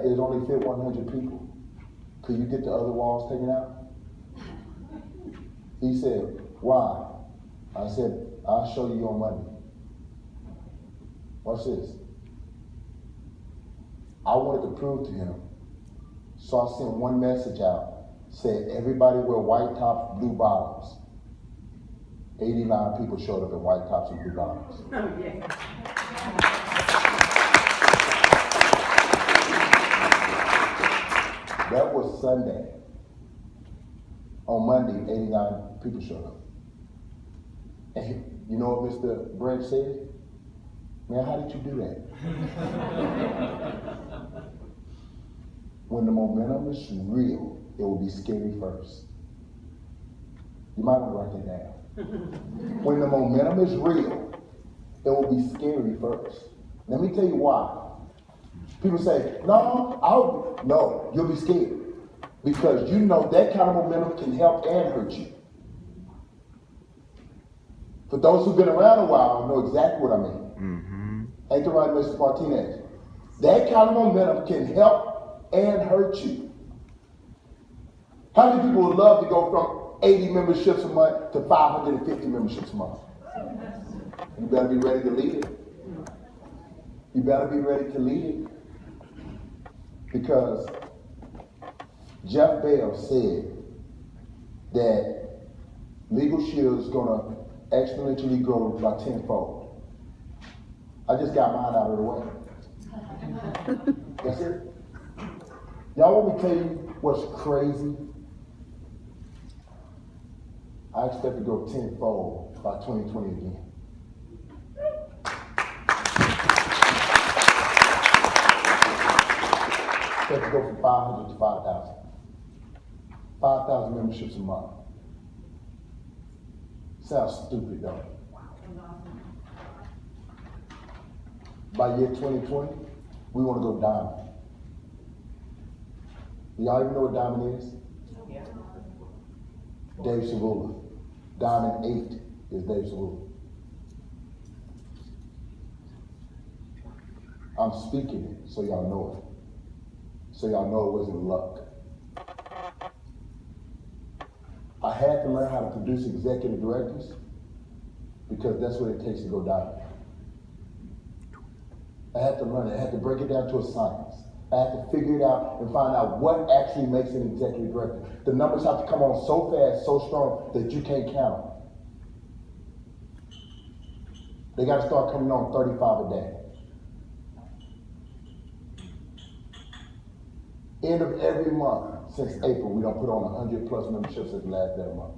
It only fit 100 people. Could you get the other walls taken out? He said, why? I said, I'll show you on Monday. Watch this. I wanted to prove to him, so I sent one message out, said everybody wear white tops, blue bottoms. 89 people showed up in white tops and blue bottoms. Oh, yeah. That was Sunday. On Monday, 89 people showed up. And you know what Mr. Brent said? Man, how did you do that? When the momentum is real, it will be scary first. You might want to write that down. When the momentum is real, it will be scary first. Let me tell you why. People say, no, you'll be scared. Because you know that kind of momentum can help and hurt you. For those who've been around a while, know exactly what I mean. Ain't that right, Mr. Martinez? That kind of momentum can help and hurt you. How many people would love to go from 80 memberships a month to 550 memberships a month? You better be ready to lead it. You better be ready to lead it. Because Jeff Bell said that Legal Shield is going to exponentially grow by tenfold. I just got mine out of the way. That's it. Y'all want me to tell you what's crazy? I expect to go tenfold by 2020 again. I expect to go from 500 to 5,000. 5,000 memberships a month. Sounds stupid, don't it? By year 2020, we want to go diamond. Y'all even know what diamond is? Yeah. Dave Savula. Diamond 8 is Dave Savula. I'm speaking it so y'all know it. So y'all know it wasn't luck. I had to learn how to produce executive directors because that's what it takes to go diamond. I had to learn it. I had to break it down to a science. I had to figure it out and find out what actually makes an executive director. The numbers have to come on so fast, so strong that you can't count them. They got to start coming on 35 a day. End of every month since April, we don't put on 100 plus memberships at the last day of the month.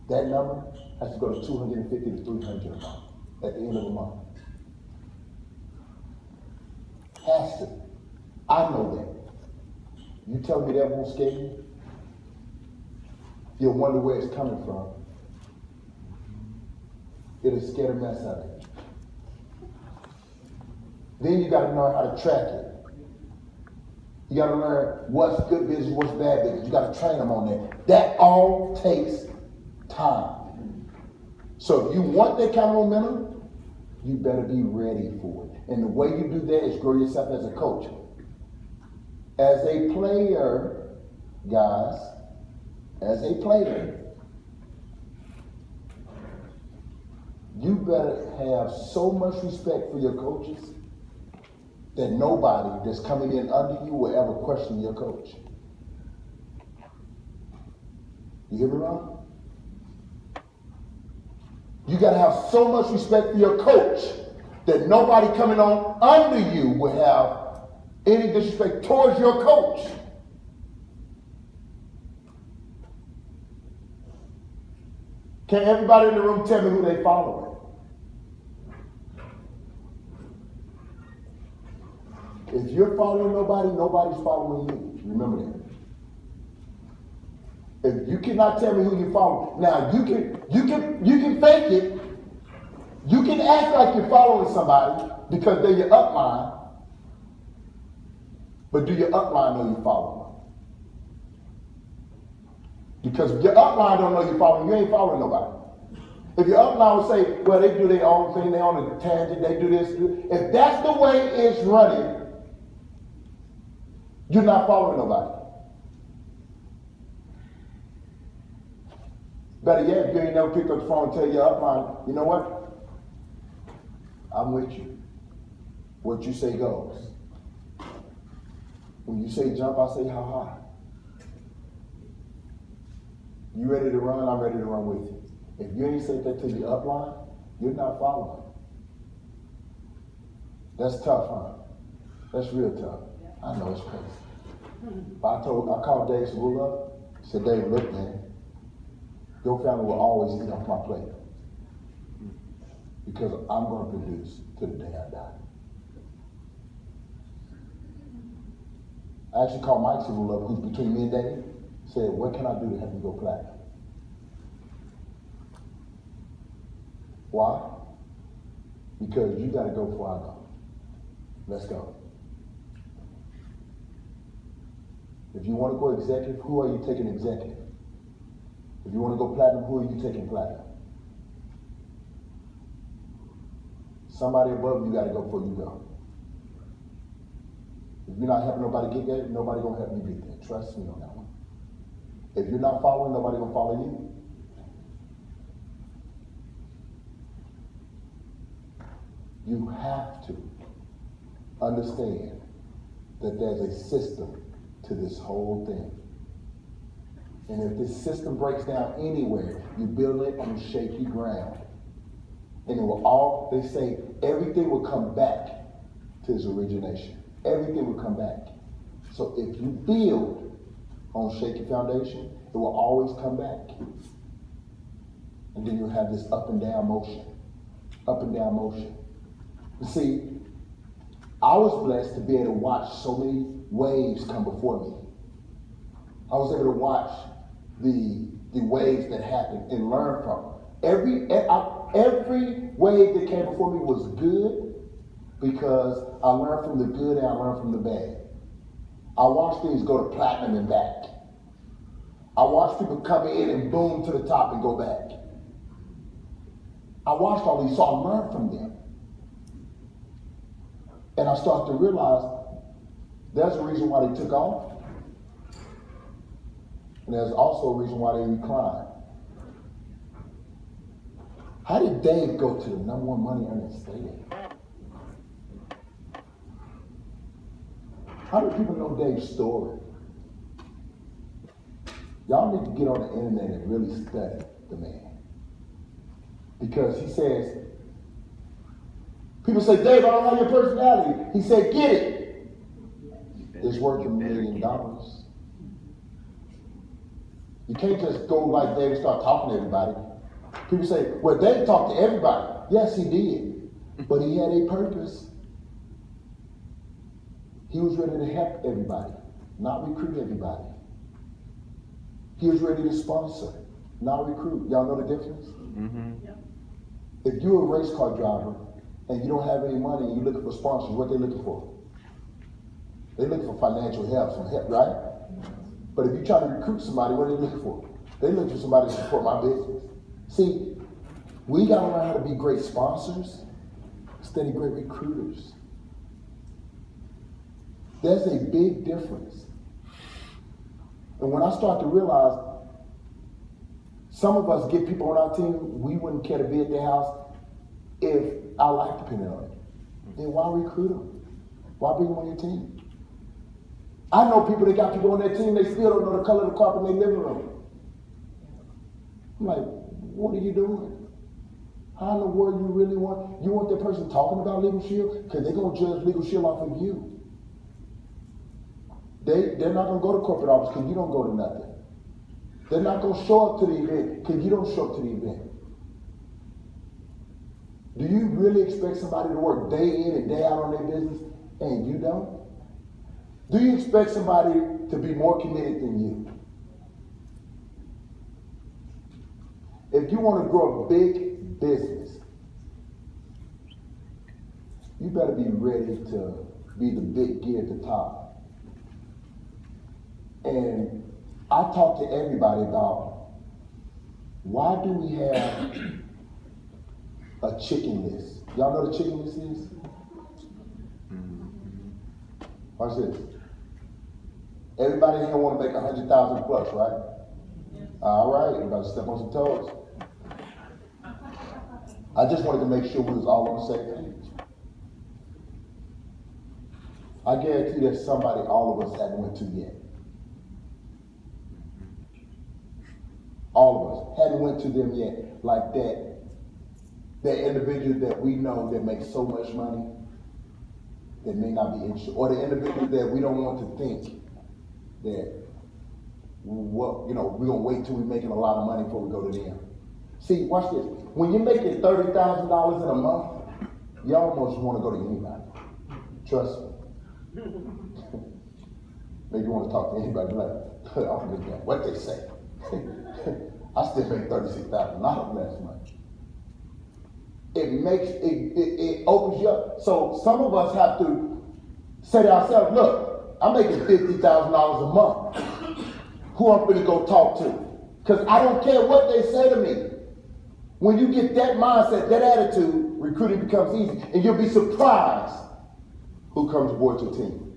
That number has to go to 250 to 300 a month at the end of the month. Has to. I know that. You tell me that won't scare you? You'll wonder where it's coming from. It'll scare the mess out of you. Then you gotta learn how to track it. You gotta learn what's good business, what's bad business. You gotta train them on that. That all takes time. So if you want that kind of momentum, you better be ready for it. And the way you do that is grow yourself as a coach. As a player, guys, as a player, you better have so much respect for your coaches that nobody that's coming in under you will ever question your coach. You hear me wrong? You gotta have so much respect for your coach that nobody coming on under you will have any disrespect towards your coach. Can everybody in the room tell me who they following? If you're following nobody, nobody's following you. Remember that. If you cannot tell me who you follow, now you can fake it. You can act like you're following somebody because they're your upline. But do your upline know you follow them? Because if your upline don't know you following, you ain't following nobody. If your upline would say, well, they do their own thing, they're on a tangent, they do this. If that's the way it's running, you're not following nobody. Better yet, if you ain't never picked up the phone and tell your upline, you know what? I'm with you. What you say goes. When you say jump, I say how high. You ready to run, I'm ready to run with you. If you ain't said that to the upline, you're not following. That's tough, huh? That's real tough. I know it's crazy. I called Dave Cerullo up, said, Dave, look, man, your family will always eat off my plate. Because I'm going to produce to the day I die. I actually called Mike Cerullo up, who's between me and Dave, said, what can I do to help you go platinum? Why? Because you got to go before I go. Let's go. If you want to go executive, who are you taking executive? If you want to go platinum, who are you taking platinum? Somebody above you got to go before you go. If you're not helping nobody get there, nobody gonna help you get there. Trust me on that one. If you're not following, nobody gonna follow you. You have to understand that there's a system to this whole thing. And if this system breaks down anywhere, you build it on shaky ground. And it will all, they say, everything will come back to its origination. Everything will come back. So if you build on shaky foundation, it will always come back. And then you'll have this up and down motion. Up and down motion. You see, I was blessed to be able to watch so many waves come before me. I was able to watch the waves that happened and learn from them. Every wave that came before me was good because I learned from the good and I learned from the bad. I watched things go to platinum and back. I watched people come in and boom to the top and go back. I watched all these, so I learned from them. And I started to realize there's a reason why they took off. And there's also a reason why they reclined. How did Dave go to the #1 money earning state? How do people know Dave's story? Y'all need to get on the internet and really study the man. Because he says, people say, Dave, I don't have your personality. He said, get it. It's worth $1 million. You can't just go like Dave and start talking to everybody. People say, well, Dave talked to everybody. Yes, he did. But he had a purpose. He was ready to help everybody, not recruit everybody. He was ready to sponsor, not recruit. Y'all know the difference? Mm-hmm. Yep. If you're a race car driver and you don't have any money and you're looking for sponsors, what they looking for? They're looking for financial help, some help, right? But if you try to recruit somebody, what are they looking for? They look for somebody to support my business. See, we got to learn how to be great sponsors instead of great recruiters. There's a big difference. And when I start to realize some of us get people on our team, we wouldn't care to be at their house if our life depended on it. Then why recruit them? Why bring them on your team? I know people that got people on their team, they still don't know the color of the carpet in their living room. I'm like, what are you doing? How in the world you really want? You want that person talking about Legal Shield? Because they're going to judge Legal Shield off of you. They're not going to go to corporate office because you don't go to nothing. They're not going to show up to the event because you don't show up to the event. Do you really expect somebody to work day in and day out on their business and you don't? Do you expect somebody to be more committed than you? If you want to grow a big business, you better be ready to be the big gear at the top. And I talk to everybody about why do we have a chicken list? Y'all know what a chicken list is? Watch this. Everybody here want to make 100,000 plus, right? All right, everybody step on some toes. I just wanted to make sure we was all on the same page. I guarantee there's somebody all of us haven't went to yet. All of us haven't went to them yet, like that individual that we know that makes so much money that may not be interested, or the individual that we don't want to think that we're gonna wait till we're making a lot of money before we go to them. See, watch this. When you're making $30,000 in a month, you almost want to go to anybody. Trust me. Maybe you want to talk to anybody like, I'm just doing what they say. I still make $36,000 last month. It opens you up. So some of us have to say to ourselves, look, I'm making $50,000 a month. Who I'm going to go talk to? Because I don't care what they say to me. When you get that mindset, that attitude, recruiting becomes easy. And you'll be surprised who comes aboard your team.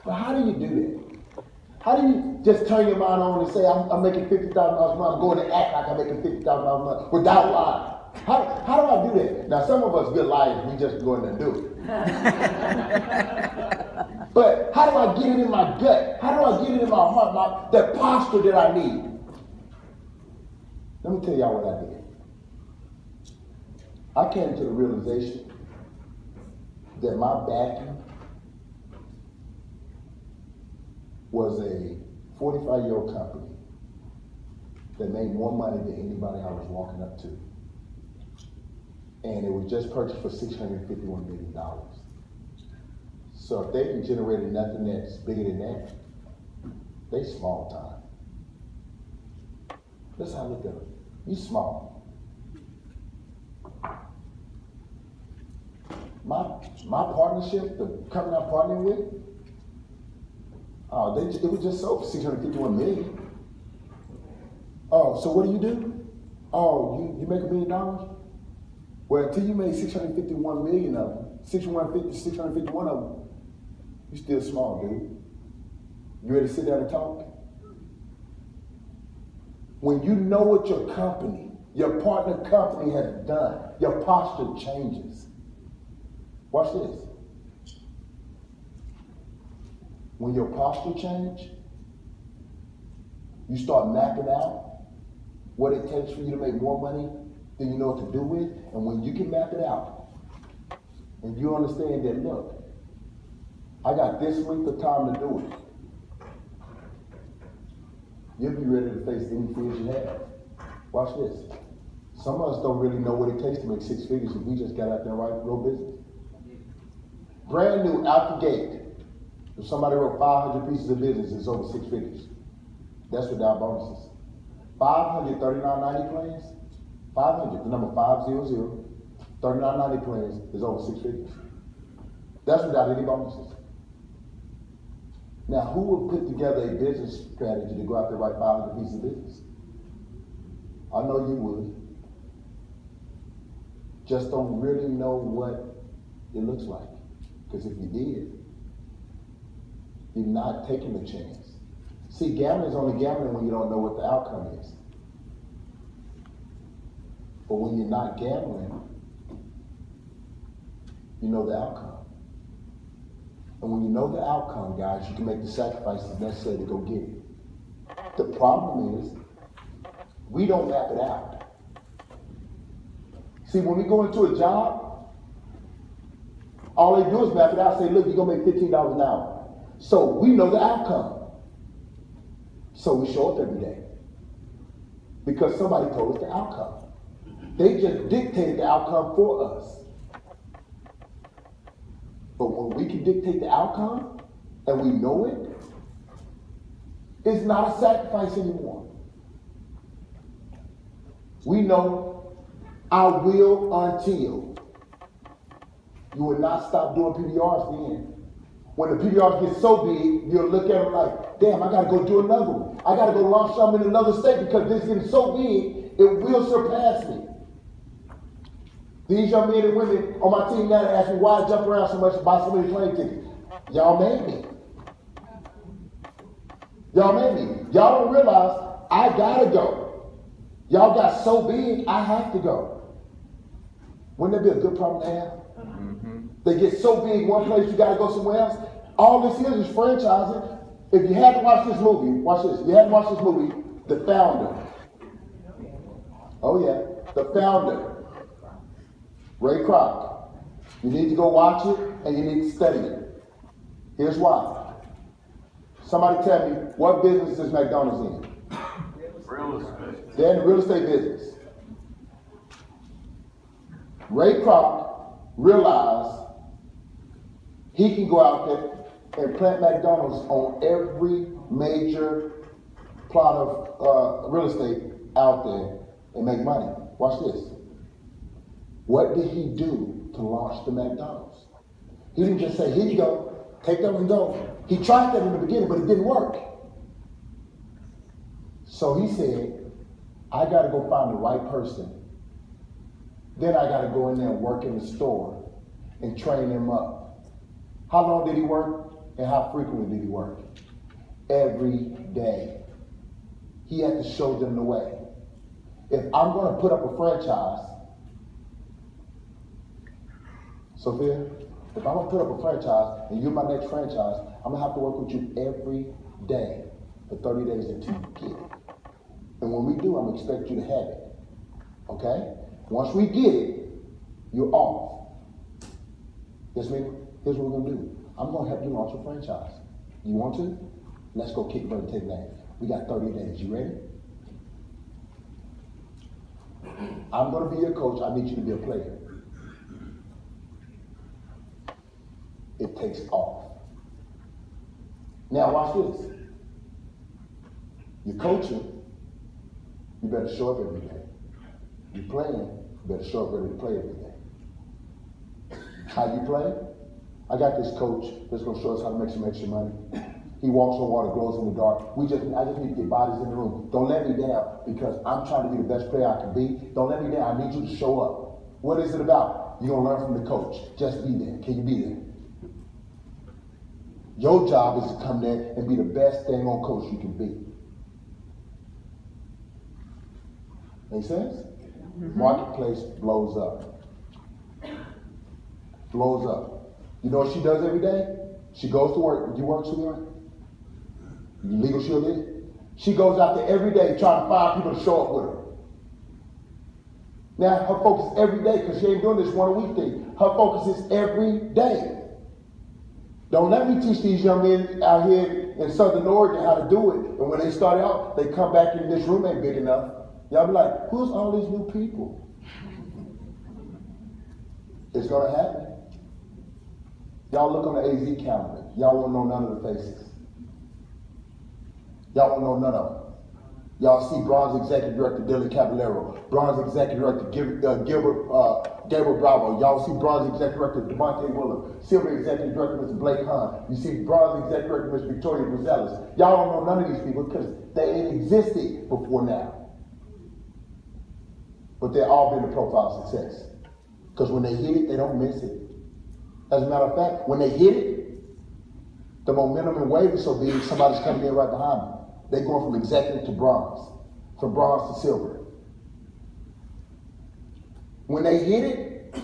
But how do you do that? How do you just turn your mind on and say, I'm making $50,000 a month, I'm going to act like I'm making $50,000 a month without lying? How do I do that? Now, some of us good liars, we just go in there and do it. But how do I get it in my gut? How do I get it in my heart, that posture that I need? Let me tell y'all what I did. I came to the realization that my backing was a 45-year-old company that made more money than anybody I was walking up to. And it was just purchased for $651 million. So if they can generate nothing that's bigger than that, they small time. That's how I look at it. You small. My partnership, the company I'm partnering with, it was just sold for $651 million. Oh, so what do? Oh, you make $1 million? Well, until you made 651 million of them, 651 of them, you still small, dude. You ready to sit down and talk? When you know what your company, your partner company has done, your posture changes. Watch this. When your posture change, you start mapping out what it takes for you to make more money than you know what to do with. And when you can map it out, and you understand that, look, I got this length of time to do it, you'll be ready to face any fears you have. Watch this. Some of us don't really know what it takes to make 6 figures if we just got out there and wrote business. Brand new, out the gate. If somebody wrote 500 pieces of business, it's over 6 figures. That's without bonuses. 539.90 plans, 500, the number 500, 39.90 plans is over 6 figures. That's without any bonuses. Now, who would put together a business strategy to go out there and write 500 pieces of business? I know you would. Just don't really know what it looks like. Because if you did, you're not taking the chance. See, gambling is only gambling when you don't know what the outcome is. But when you're not gambling, you know the outcome. And when you know the outcome, guys, you can make the sacrifices necessary to go get it. The problem is, we don't map it out. See, when we go into a job, all they do is map it out, say, look, you're gonna make $15 an hour. So we know the outcome. So we show up every day. Because somebody told us the outcome. They just dictated the outcome for us. But when we can dictate the outcome, and we know it, it's not a sacrifice anymore. We know I will until. You will not stop doing PBRs then. When the PBRs get so big, you'll look at them like, damn, I gotta go do another one. I gotta go launch something in another state because this is getting so big, it will surpass me. These young men and women on my team now ask me why I jump around so much and buy so many plane tickets. Y'all made me. Y'all made me. Y'all don't realize I gotta go. Y'all got so big, I have to go. Wouldn't that be a good problem to have? They get so big one place, you gotta go somewhere else. All this is franchising. If you haven't watched this movie, watch this. If you haven't watched this movie, The Founder. Oh yeah, The Founder. Ray Kroc. You need to go watch it and you need to study it. Here's why. Somebody tell me, what business is McDonald's in? Real estate. They're in the real estate business. Ray Kroc realized he can go out there and plant McDonald's on every major plot of real estate out there and make money. Watch this. What did he do to launch the McDonald's? He didn't just say, here you go, take that and go. He tried that in the beginning, but it didn't work. So he said, I gotta go find the right person. Then I gotta go in there and work in the store and train them up. How long did he work and how frequently did he work? Every day. He had to show them the way. If I'm gonna put up a franchise, Sophia, if I'm gonna put up a franchise and you're my next franchise, I'm gonna have to work with you every day for 30 days until you get it. And when we do, I'm gonna expect you to have it. Okay? Once we get it, you're off. Yes, ma'am? Here's what we're gonna do. I'm gonna help you launch a franchise. You want to? Let's go kick butt and take names. We got 30 days. You ready? I'm gonna be your coach. I need you to be a player. It takes off. Now watch this. You're coaching, you better show up every day. You're playing, you better show up ready to play every day. How you play? I got this coach that's gonna show us how to make some extra money. He walks on water, glows in the dark. I just need to get bodies in the room. Don't let me down because I'm trying to be the best player I can be. Don't let me down. I need you to show up. What is it about? You're gonna learn from the coach. Just be there. Can you be there? Your job is to come there and be the best thing on coach you can be. Make sense? Marketplace blows up. Blows up. You know what she does every day? She goes to work. You work, sweetheart? You legal shielded? She goes out there every day trying to find people to show up with her. Now, her focus every day, because she ain't doing this one a week thing. Her focus is every day. Don't let me teach these young men out here in Southern Oregon how to do it. And when they start out, they come back in this room ain't big enough. Y'all be like, who's all these new people? It's gonna happen. Y'all look on the AZ calendar. Y'all won't know none of the faces. Y'all won't know none of them. Y'all see Bronze Executive Director Dylan Caballero, Bronze Executive Director Gabriel Bravo. Y'all see Bronze Executive Director Devontae Willer, Silver Executive Director Mr. Blake Hahn. You see Bronze Executive Director Ms. Victoria Rosales. Y'all don't know none of these people because they ain't existed before now. But they've all been a profile success. Because when they hit it, they don't miss it. As a matter of fact, when they hit it, the momentum and wave is so big, somebody's coming in right behind them. They're going from executive to bronze, from bronze to silver. When they hit it,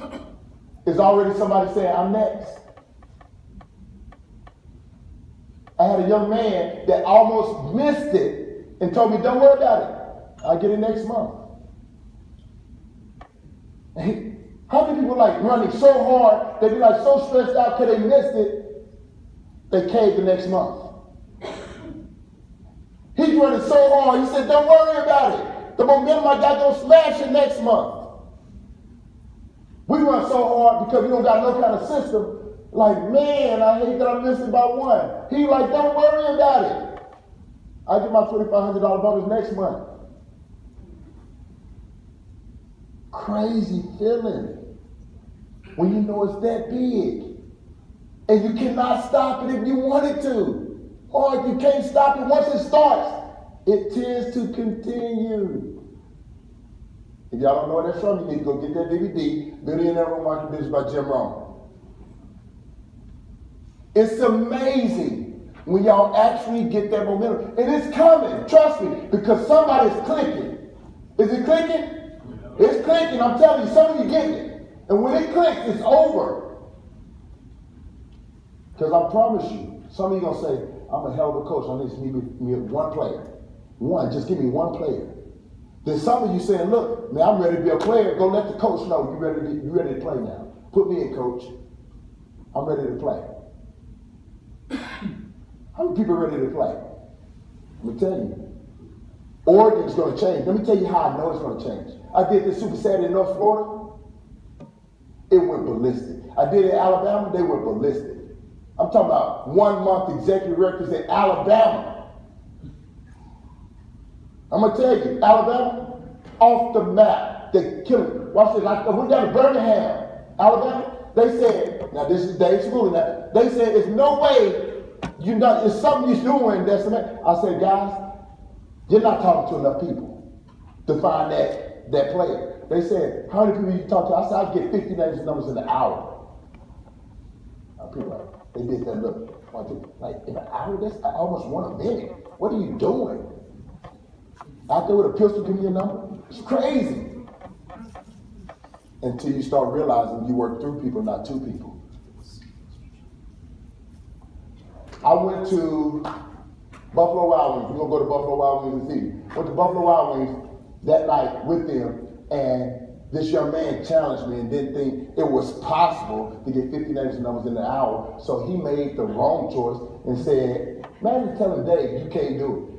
there's already somebody saying, I'm next. I had a young man that almost missed it and told me, don't worry about it. I'll get it next month. How many people like running so hard, they be like so stressed out because they missed it, they caved the next month. He's running so hard, he said, don't worry about it. The momentum I got gonna smash it next month. We run so hard because we don't got no kind of system. Like, man, I hate that I'm missing by one. He like, don't worry about it. I get my $2,500 bonus next month. Crazy feeling when you know it's that big. And you cannot stop it if you wanted to. Or if you can't stop it, once it starts, it tends to continue. If y'all don't know where that's from, you need to go get that DVD, Billionaire Room Market Business by Jim Rohn. It's amazing when y'all actually get that momentum. And it's coming, trust me, because somebody's clicking. Is it clicking? It's clicking, I'm telling you, some of you getting it. And when it clicks, it's over. Because I promise you, some of you going to say, I'm a hell of a coach, I need to give me one player. One, just give me one player. Then some of you saying, look, man, I'm ready to be a player. Go let the coach know you ready to play now. Put me in, coach. I'm ready to play. How many people are ready to play? Let me tell you. Oregon's going to change. Let me tell you how I know it's going to change. I did this Super Saturday in North Florida. It went ballistic. I did it in Alabama. They went ballistic. I'm talking about 1 month executive directors in Alabama. I'm going to tell you, Alabama, off the map. They killed it. Watch this. I went down to Birmingham, Alabama. They said, now this is Dave School now. They said, there's no way it's something you're doing that's the man. I said, guys, you're not talking to enough people to find that player. They said, how many people you talk to? I said, I get 50 names and numbers in an hour. People like, they did that look. Like, in an hour? That's almost 1 a minute. What are you doing? Out there with a pistol, give me a number? It's crazy. Until you start realizing you work through people, not to people. I went to Buffalo Wild Wings. We're going to go to Buffalo Wild Wings this evening. Went to Buffalo Wild Wings that night with them, and this young man challenged me and didn't think it was possible to get 50 names and numbers in an hour. So he made the wrong choice and said, man, tell him, Dave, you can't do it.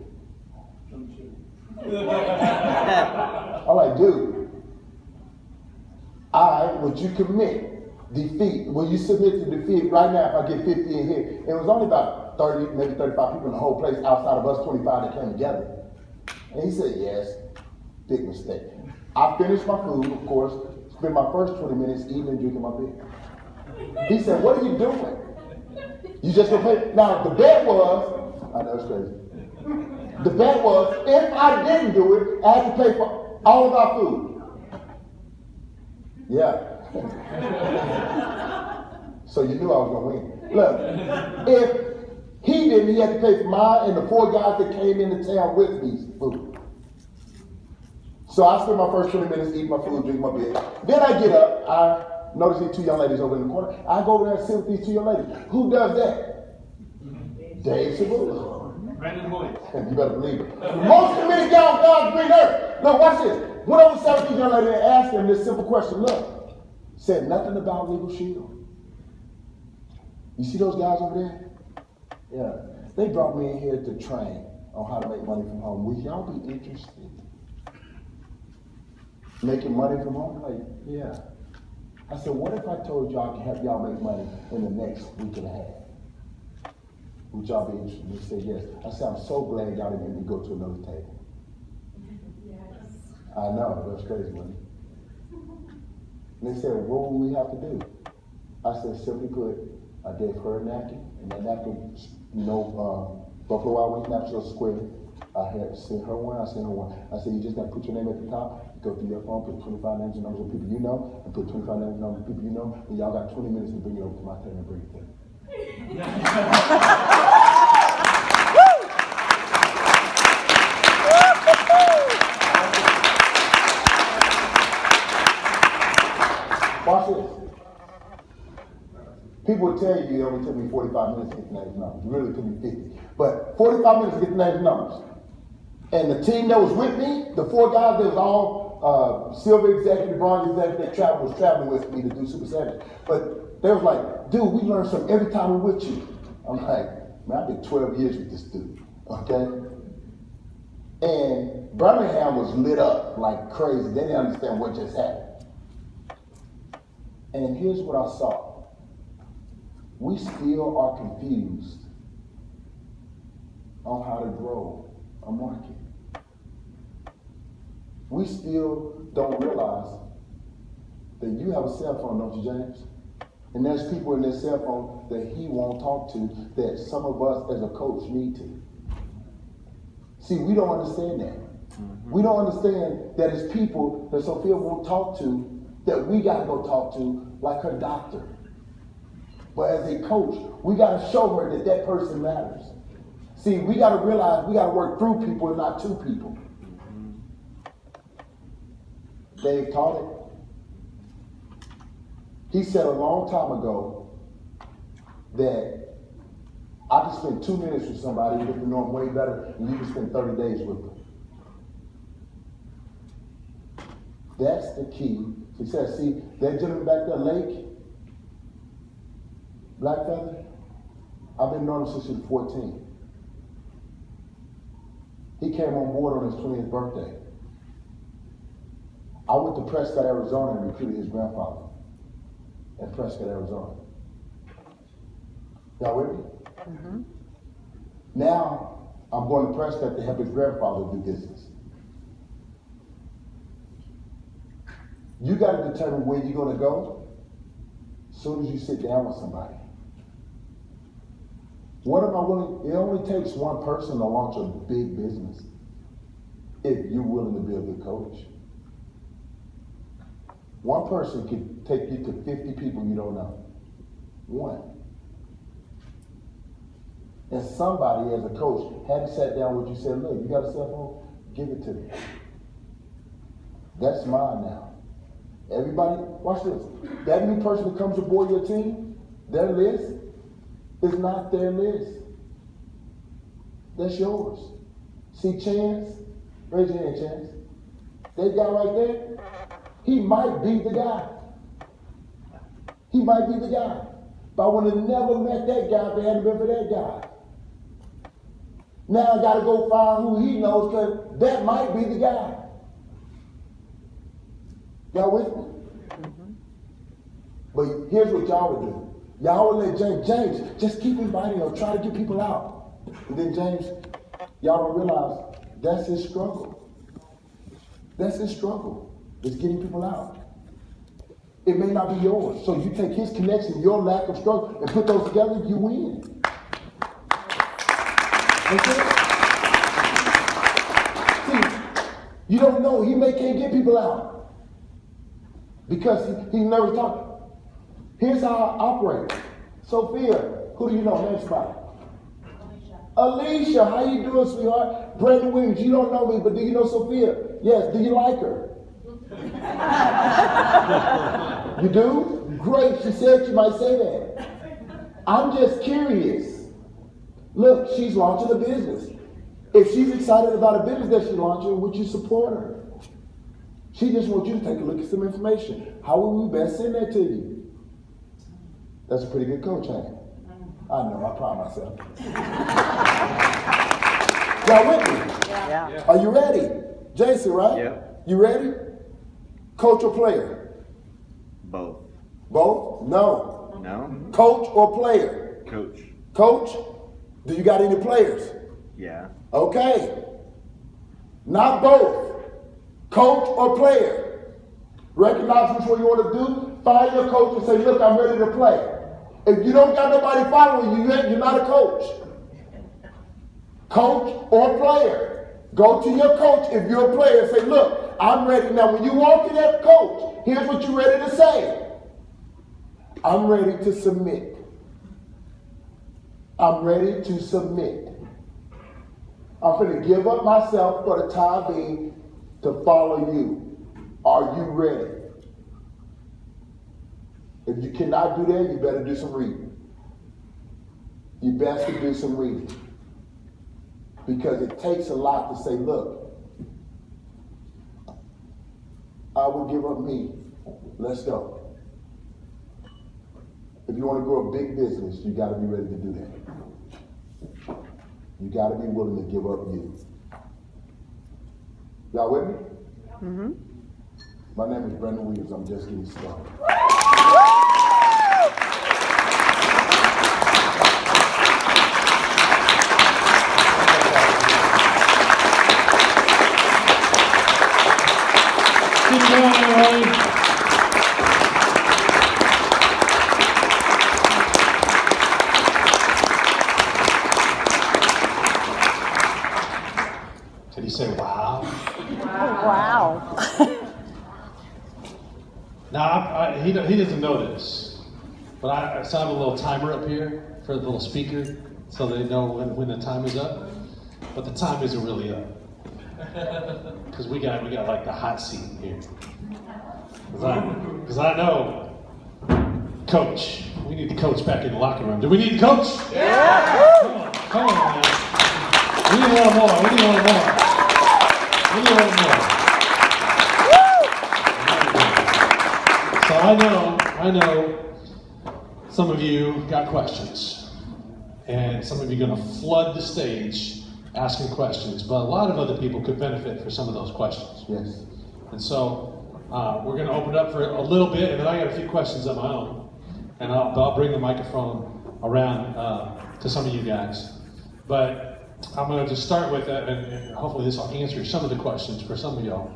I'm like, dude, would you commit defeat? Will you submit to defeat right now if I get 50 in here? And it was only about 30, maybe 35 people in the whole place outside of us 25 that came together. And he said, yes. Big mistake. I finished my food, of course, spent my first 20 minutes eating and drinking my beer. He said, what are you doing? You just gonna pay? Now, the bet was, I know it's crazy. The bet was, if I didn't do it, I had to pay for all of our food. Yeah. So you knew I was gonna win. Look, if he didn't, he had to pay for mine and the 4 guys that came into town with me's food. So I spent my first 20 minutes eating my food, drinking my beer. Then I get up, I notice these 2 young ladies over in the corner. I go over there and sit with these 2 young ladies. Who does that? Dave Sabula. Brandon Boyd. You better believe it. Most committed y'all God's green earth. Look, watch this. Went over to 17 young ladies and asked them this simple question. Look, said nothing about Legal Shield. You see those guys over there? Yeah. They brought me in here to train on how to make money from home. Would y'all be interested? Making money from home? Like, yeah. I said, what if I told y'all I could help y'all make money in the next week and a half? Would y'all be interested? They said yes. I said, I'm so glad y'all didn't make me go to another table. Yes. I know, that's crazy, wasn't it? And they said, what would we have to do? I said, simply put, I gave her a napkin, and that napkin, Buffalo Wild Wings napkin was square. I had sent her one, I sent her one. I said, you just gotta put your name at the top, go through your phone, put 25 names and numbers of people you know, and put 25 names and numbers of people you know, and y'all got 20 minutes to bring it over to my table and bring it there. Watch this. People will tell you it only took me 45 minutes to get the names and numbers. It really took me 50. But 45 minutes to get the names and numbers. And the team that was with me, the 4 guys that was all silver executive, bronze executive, that was traveling with me to do Super Saturday. But they was like, dude, we learn something every time we're with you. I'm like, man, I did 12 years with this dude, okay? And Birmingham was lit up like crazy. They didn't understand what just happened. And here's what I saw. We still are confused on how to grow a market. We still don't realize that you have a cell phone, don't you, James? And there's people in their cell phone that he won't talk to that some of us as a coach need to. See, we don't understand that. Mm-hmm. We don't understand that it's people that Sophia won't talk to that we got to go talk to, like her doctor. But as a coach, we got to show her that that person matters. See, we got to realize we got to work through people and not to people. Dave taught it. He said a long time ago that I can spend 2 minutes with somebody and get to know them way better than you can spend 30 days with them. That's the key. He said, see, that gentleman back there, Lake, Black Feather, I've been knowing him since he was 14. He came on board on his 20th birthday. I went to Prescott, Arizona and recruited his grandfather in Prescott, Arizona. Y'all with me? Mm-hmm. Now, I'm going to Prescott to help his grandfather do business. You got to determine where you're going to go as soon as you sit down with somebody. What am I willing? It only takes one person to launch a big business if you're willing to be a good coach. One person can take you to 50 people you don't know. One. And somebody as a coach hadn't sat down with you and said, look, you got a cell phone? Give it to me. That's mine now. Everybody, watch this. That new person that comes aboard your team, their list is not their list. That's yours. See Chance? Raise your hand, Chance. That guy right there, he might be the guy. He might be the guy. But I would have never met that guy if it hadn't been for that guy. Now I gotta go find who he knows, because that might be the guy. Y'all with me? Mm-hmm. But here's what y'all would do. Y'all would let James, just keep inviting him, try to get people out. And then James, y'all don't realize that's his struggle. That's his struggle, is getting people out. It may not be yours. So you take his connection, your lack of struggle, and put those together, you win. Okay? See, you don't know, he can't get people out. Because he never talked. Here's how I operate. Sophia, who do you know? Name somebody. Alicia, how you doing, sweetheart? Brandon Williams, you don't know me, but do you know Sophia? Yes, do you like her? You do? Great, she said you might say that. I'm just curious. Look, she's launching a business. If she's excited about a business that she's launching, would you support her? She just wants you to take a look at some information. How will we best send that to you? That's a pretty good coach, ain't it? I know, I pride myself. Y'all with me? Yeah. Are you ready? Jason, right? Yeah. You ready? Coach or player? Both. Both? No. No? Coach or player? Coach. Coach? Do you got any players? Yeah. Okay. Not both. Coach or player? Recognize which one you want to do. Find your coach and say, look, I'm ready to play. If you don't got nobody following you, you're not a coach. Coach or player? Go to your coach if you're a player and say, look, I'm ready. Now, when you walk in that coach, here's what you're ready to say. I'm ready to submit. I'm ready to submit. I'm going to give up myself for the time being to follow you. Are you ready? If you cannot do that, you better do some reading. You best to do some reading. Because it takes a lot to say, look, I will give up me. Let's go. If you want to grow a big business, you got to be ready to do that. You got to be willing to give up you. Y'all with me? Mm-hmm. My name is Brandon Williams. I'm just getting started. Keep going, Ray. Did he say wow? Wow. Now, he doesn't know this, but so I have a little timer up here for the little speaker. so they know when the time is up. But the time isn't really up. Because we got like the hot seat here. Because I know, coach, we need the coach back in the locker room. Do we need the coach? Yeah! Come on, man. We need a little more. We need a little more. We need a little more. So I know some of you got questions. And some of you are going to flood the stage asking questions. But a lot of other people could benefit for some of those questions. Yes. And so we're going to open it up for a little bit, and then I got a few questions of my own. And I'll bring the microphone around to some of you guys. But I'm going to just start with it, and hopefully this will answer some of the questions for some of y'all.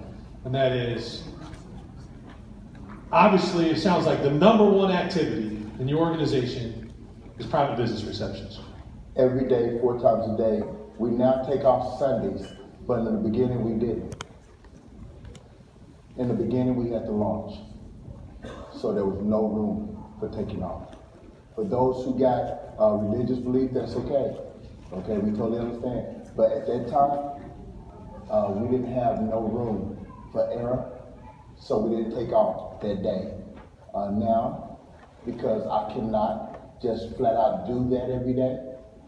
And that is, obviously, it sounds like the number one activity in your organization is private business receptions. Every day, 4 times a day. We now take off Sundays, but in the beginning we didn't. In the beginning we had to launch. So there was no room for taking off. For those who got religious belief, that's okay. Okay, we totally understand. But at that time, we didn't have no room for error, so we didn't take off that day. Now, because I cannot just flat out do that every day,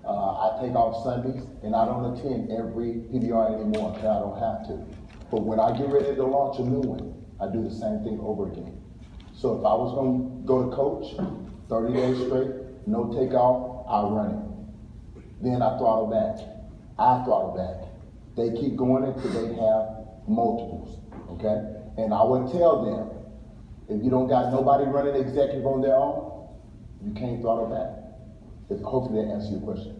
I take off Sundays, and I don't attend every PBR anymore because I don't have to. But when I get ready to launch a new one, I do the same thing over again. So if I was going to go to coach 30 days straight, no takeoff, I run it. Then I throttle back. They keep going until they have multiples, okay? And I would tell them, if you don't got nobody running executive on their own, you can't throttle back. Hopefully that answers your question.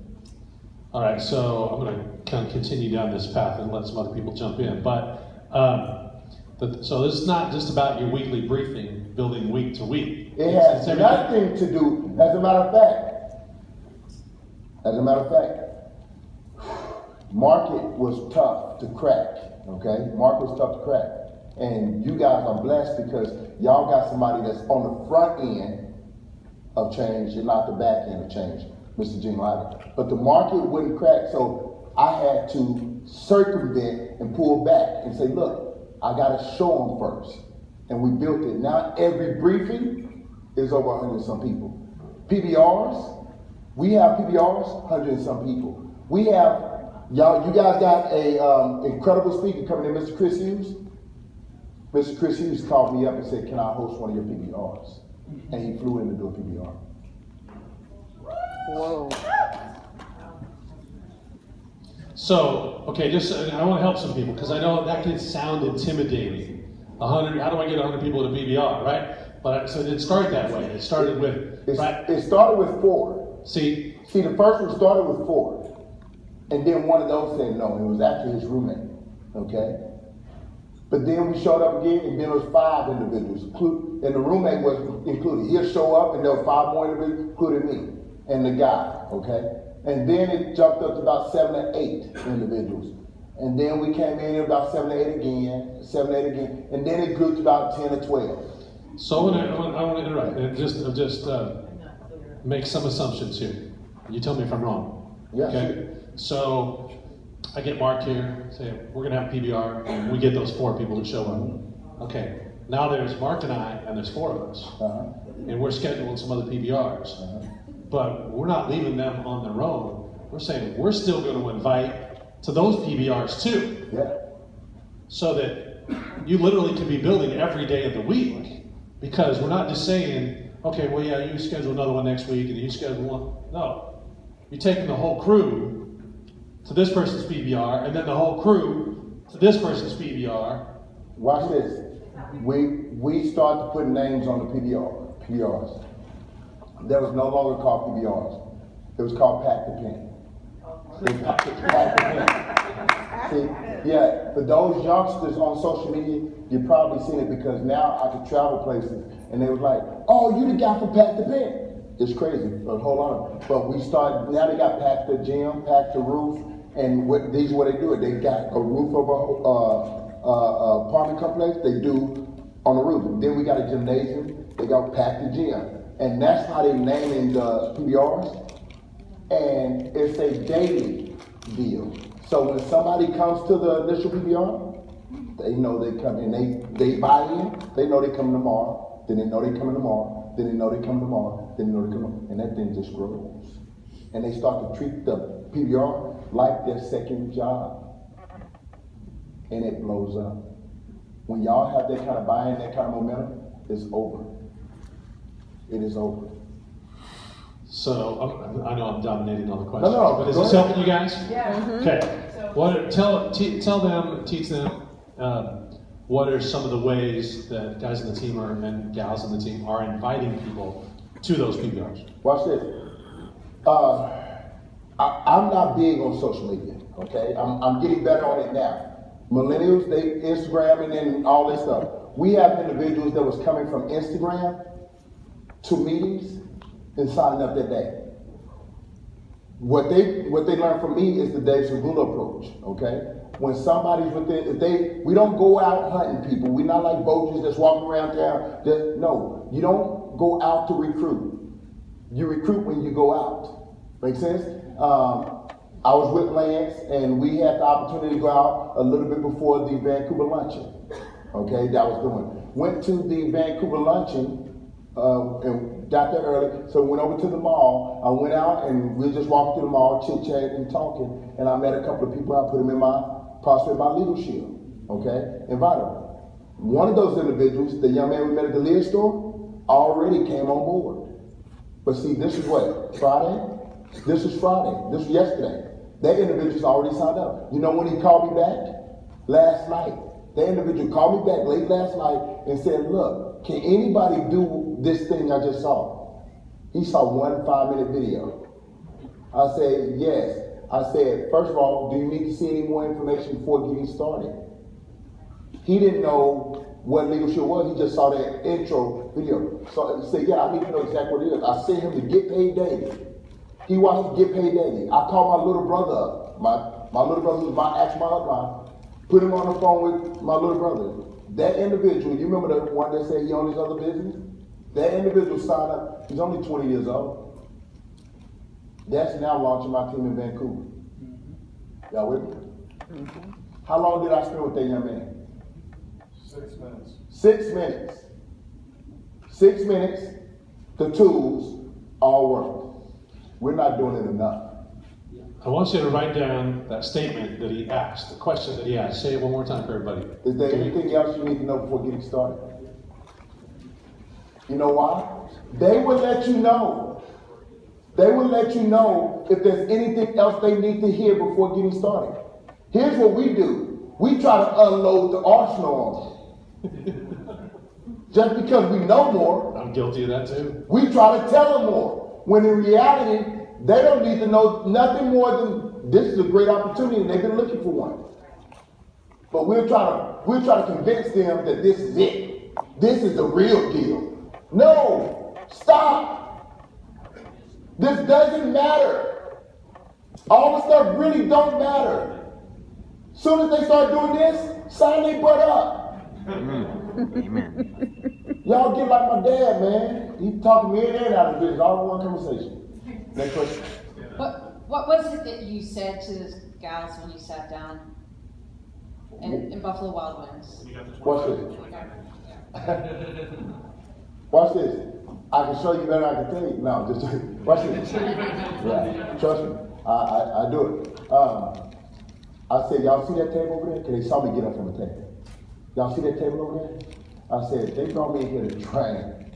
All right, so I'm going to kind of continue down this path and let some other people jump in. But so this is not just about your weekly briefing, building week to week. It has nothing to do, as a matter of fact, market was tough to crack, okay? Market was tough to crack. And you guys are blessed because y'all got somebody that's on the front end of change and not the back end of change, Mr. Gene Lively. But the market wouldn't crack, so I had to circumvent and pull back and say, look, I gotta show them first. And we built it. Now every briefing is over 100 and some people. PBRs, we have PBRs, 100 and some people. We have, you guys got a incredible speaker coming in, Mr. Chris Hughes. Mr. Chris Hughes called me up and said, can I host one of your PBRs? And he flew in to do a PBR. Whoa. So, okay, I want to help some people because I know that can sound intimidating. 100, how do I get 100 people to PBR, right? But so it didn't start that way. It started with, It started with 4. See, the first one started with 4. And then one of those said no, it was actually his roommate, okay? But then we showed up again, and then there was 5 individuals, and the roommate was included. He'll show up, and there were 5 more individuals, including me, and the guy, okay? And then it jumped up to about 7 or 8 individuals. And then we came in at about 7 or 8 again, and then it grew to about 10 or 12. So I want to interrupt and just make some assumptions here. You tell me if I'm wrong. Yeah, Okay. So I get Mark here, say we're gonna have a PBR, and we get those 4 people to show up. Okay. Now there's Mark and I, and there's 4 of us, and we're scheduling some other PBRs. But we're not leaving them on their own. We're saying we're still going to invite to those PBRs too. Yeah. So that you literally can be building every day of the week. Because we're not just saying, okay, well, yeah, you schedule another one next week and you schedule one. No. You're taking the whole crew to this person's PBR and then the whole crew to this person's PBR. Watch this. We started putting names on the PBRs. That was no longer called PBRs. It was called Pack the Pen. Pack the Pen. See, yeah, for those youngsters on social media, you've probably seen it because now I could travel places and they was like, oh, you the guy from Pack the Pen. It's crazy, but hold on. But we started, now they got Pack the Gym, Pack the Roof, and these are what they do. They got a roof of a apartment complex, they do on the roof. Then we got a gymnasium, they got Pack the Gym. And that's how they naming the PBRs. and it's a daily deal. So when somebody comes to the initial PBR, they know they come and they buy in, they know they come tomorrow, then they know they come tomorrow, then they know they come tomorrow, then they know they come, and that thing just grows. And they start to treat the PBR like their second job. And it blows up. When y'all have that kind of buy-in, that kind of momentum, it's over. It is over. So, I know I'm dominating all the questions, No, but is go this ahead. helping you guys? Yeah. Okay. Tell them, teach them, what are some of the ways that guys in the team and gals in the team are inviting people to those PBRs? Watch this. I'm not big on social media, okay? I'm getting better on it now. Millennials, they Instagram and then all this stuff. We have individuals that was coming from Instagram to meetings and signing up that day. What they learned from me is the Dave Segula approach, okay? When somebody's within, we don't go out hunting people. We're not like vultures that's walking around town. No, you don't go out to recruit. You recruit when you go out. Make sense? I was with Lance, and we had the opportunity to go out a little bit before the Vancouver luncheon. Okay, that was doing. Went to the Vancouver luncheon and got there early. So went over to the mall. I went out and we just walked through the mall, chit-chatting and talking. And I met a couple of people. I put them in possibly my legal shield. Okay, invited them. One of those individuals, the young man we met at the Lear store, already came on board. But see, this is what, Friday? This is Friday. This was yesterday. That individual's already signed up. You know when he called me back? Last night. That individual called me back late last night and said, look, can anybody do this thing I just saw? He saw one 5-minute video. I said, yes. I said, first of all, do you need to see any more information before getting started? He didn't know what Legal Shield was. He just saw that intro video. So he said, yeah, I need to know exactly what it is. I sent him to Get Paid Daily. He watched Get Paid Daily. I called my little brother up. My little brother was my hotline. Put him on the phone with my little brother. That individual, you remember the one that said he owned his other business? That individual signed up. He's only 20 years old. That's now launching my team in Vancouver. Y'all with me? How long did I spend with that young man? 6 minutes. 6 minutes. 6 minutes, the tools all work. We're not doing it enough. I want you to write down that statement that he asked, the question that he asked. Say it one more time for everybody. Is there anything else you need to know before getting started? You know why? They will let you know. They will let you know if there's anything else they need to hear before getting started. Here's what we do. We try to unload the arsenal on them. Just because we know more, I'm guilty of that too. we try to tell them more. When in reality, they don't need to know nothing more than this is a great opportunity and they've been looking for one. But we're trying to convince them that this is it. This is the real deal. No, stop. This doesn't matter. All the stuff really don't matter. Soon as they start doing this, sign their butt up. Amen. Y'all get like my dad, man. He talking me in and out of business, all in one conversation. Next question. What was it that you said to the gals when you sat down in Buffalo Wild Wings? Watch this. Okay. Watch this. I can show you better than I can tell you. No, just watch this. Yeah, trust me. I do it. I said, y'all see that table over there? Because they saw me get up from the table. Y'all see that table over there? I said, they brought me in here to train.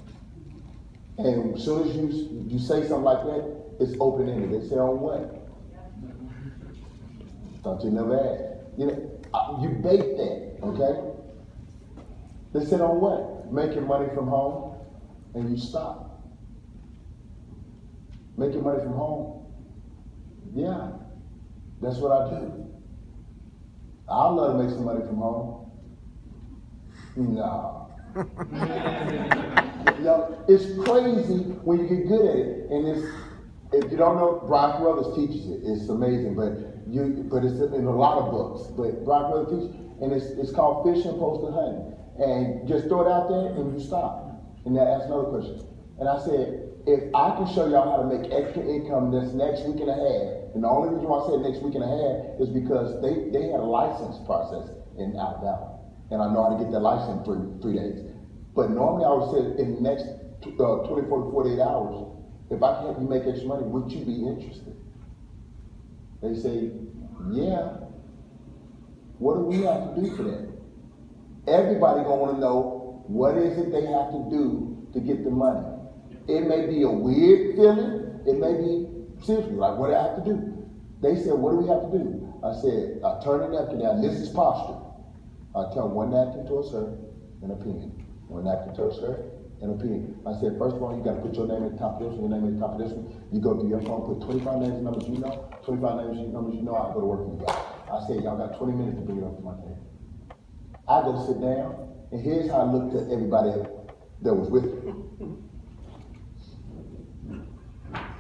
And as soon as you say something like that, it's open-ended. They say, on what? Thought you never asked. You know, you bait that, okay? They said, on what? Making money from home, and you stop. Making money from home? Yeah, that's what I do. I'd love to make some money from home. No. Yo, it's crazy when you get good at it, and if you don't know, Brian Carruthers teaches it. It's amazing, but it's in a lot of books. But Brian Carruthers teaches, and it's called fishing opposed to hunting. And just throw it out there, and you stop. And then ask another question. And I said, if I can show y'all how to make extra income this next week and a half, and the only reason why I said next week and a half is because they had a license process in Alabama. And I know how to get that license in 3 days. But normally I would say in the next 24 to 48 hours, if I can help you make extra money, would you be interested? They say, yeah. What do we have to do for that? Everybody gonna wanna know what is it they have to do to get the money. It may be a weird feeling, it may be seriously, like what do I have to do? They said, what do we have to do? I said, I turn the napkin down, this is posture. I tell them one napkin to a sir and a pen. One napkin to a sir and a pen. I said, first of all, you gotta put your name at the top of this one, your name at the top of this one. You go through your phone, put 25 names and numbers you know, 25 names and numbers you know, I go to work for you guys. I said, y'all got 20 minutes to bring it up to my table. I go sit down, and here's how I looked at everybody that was with me.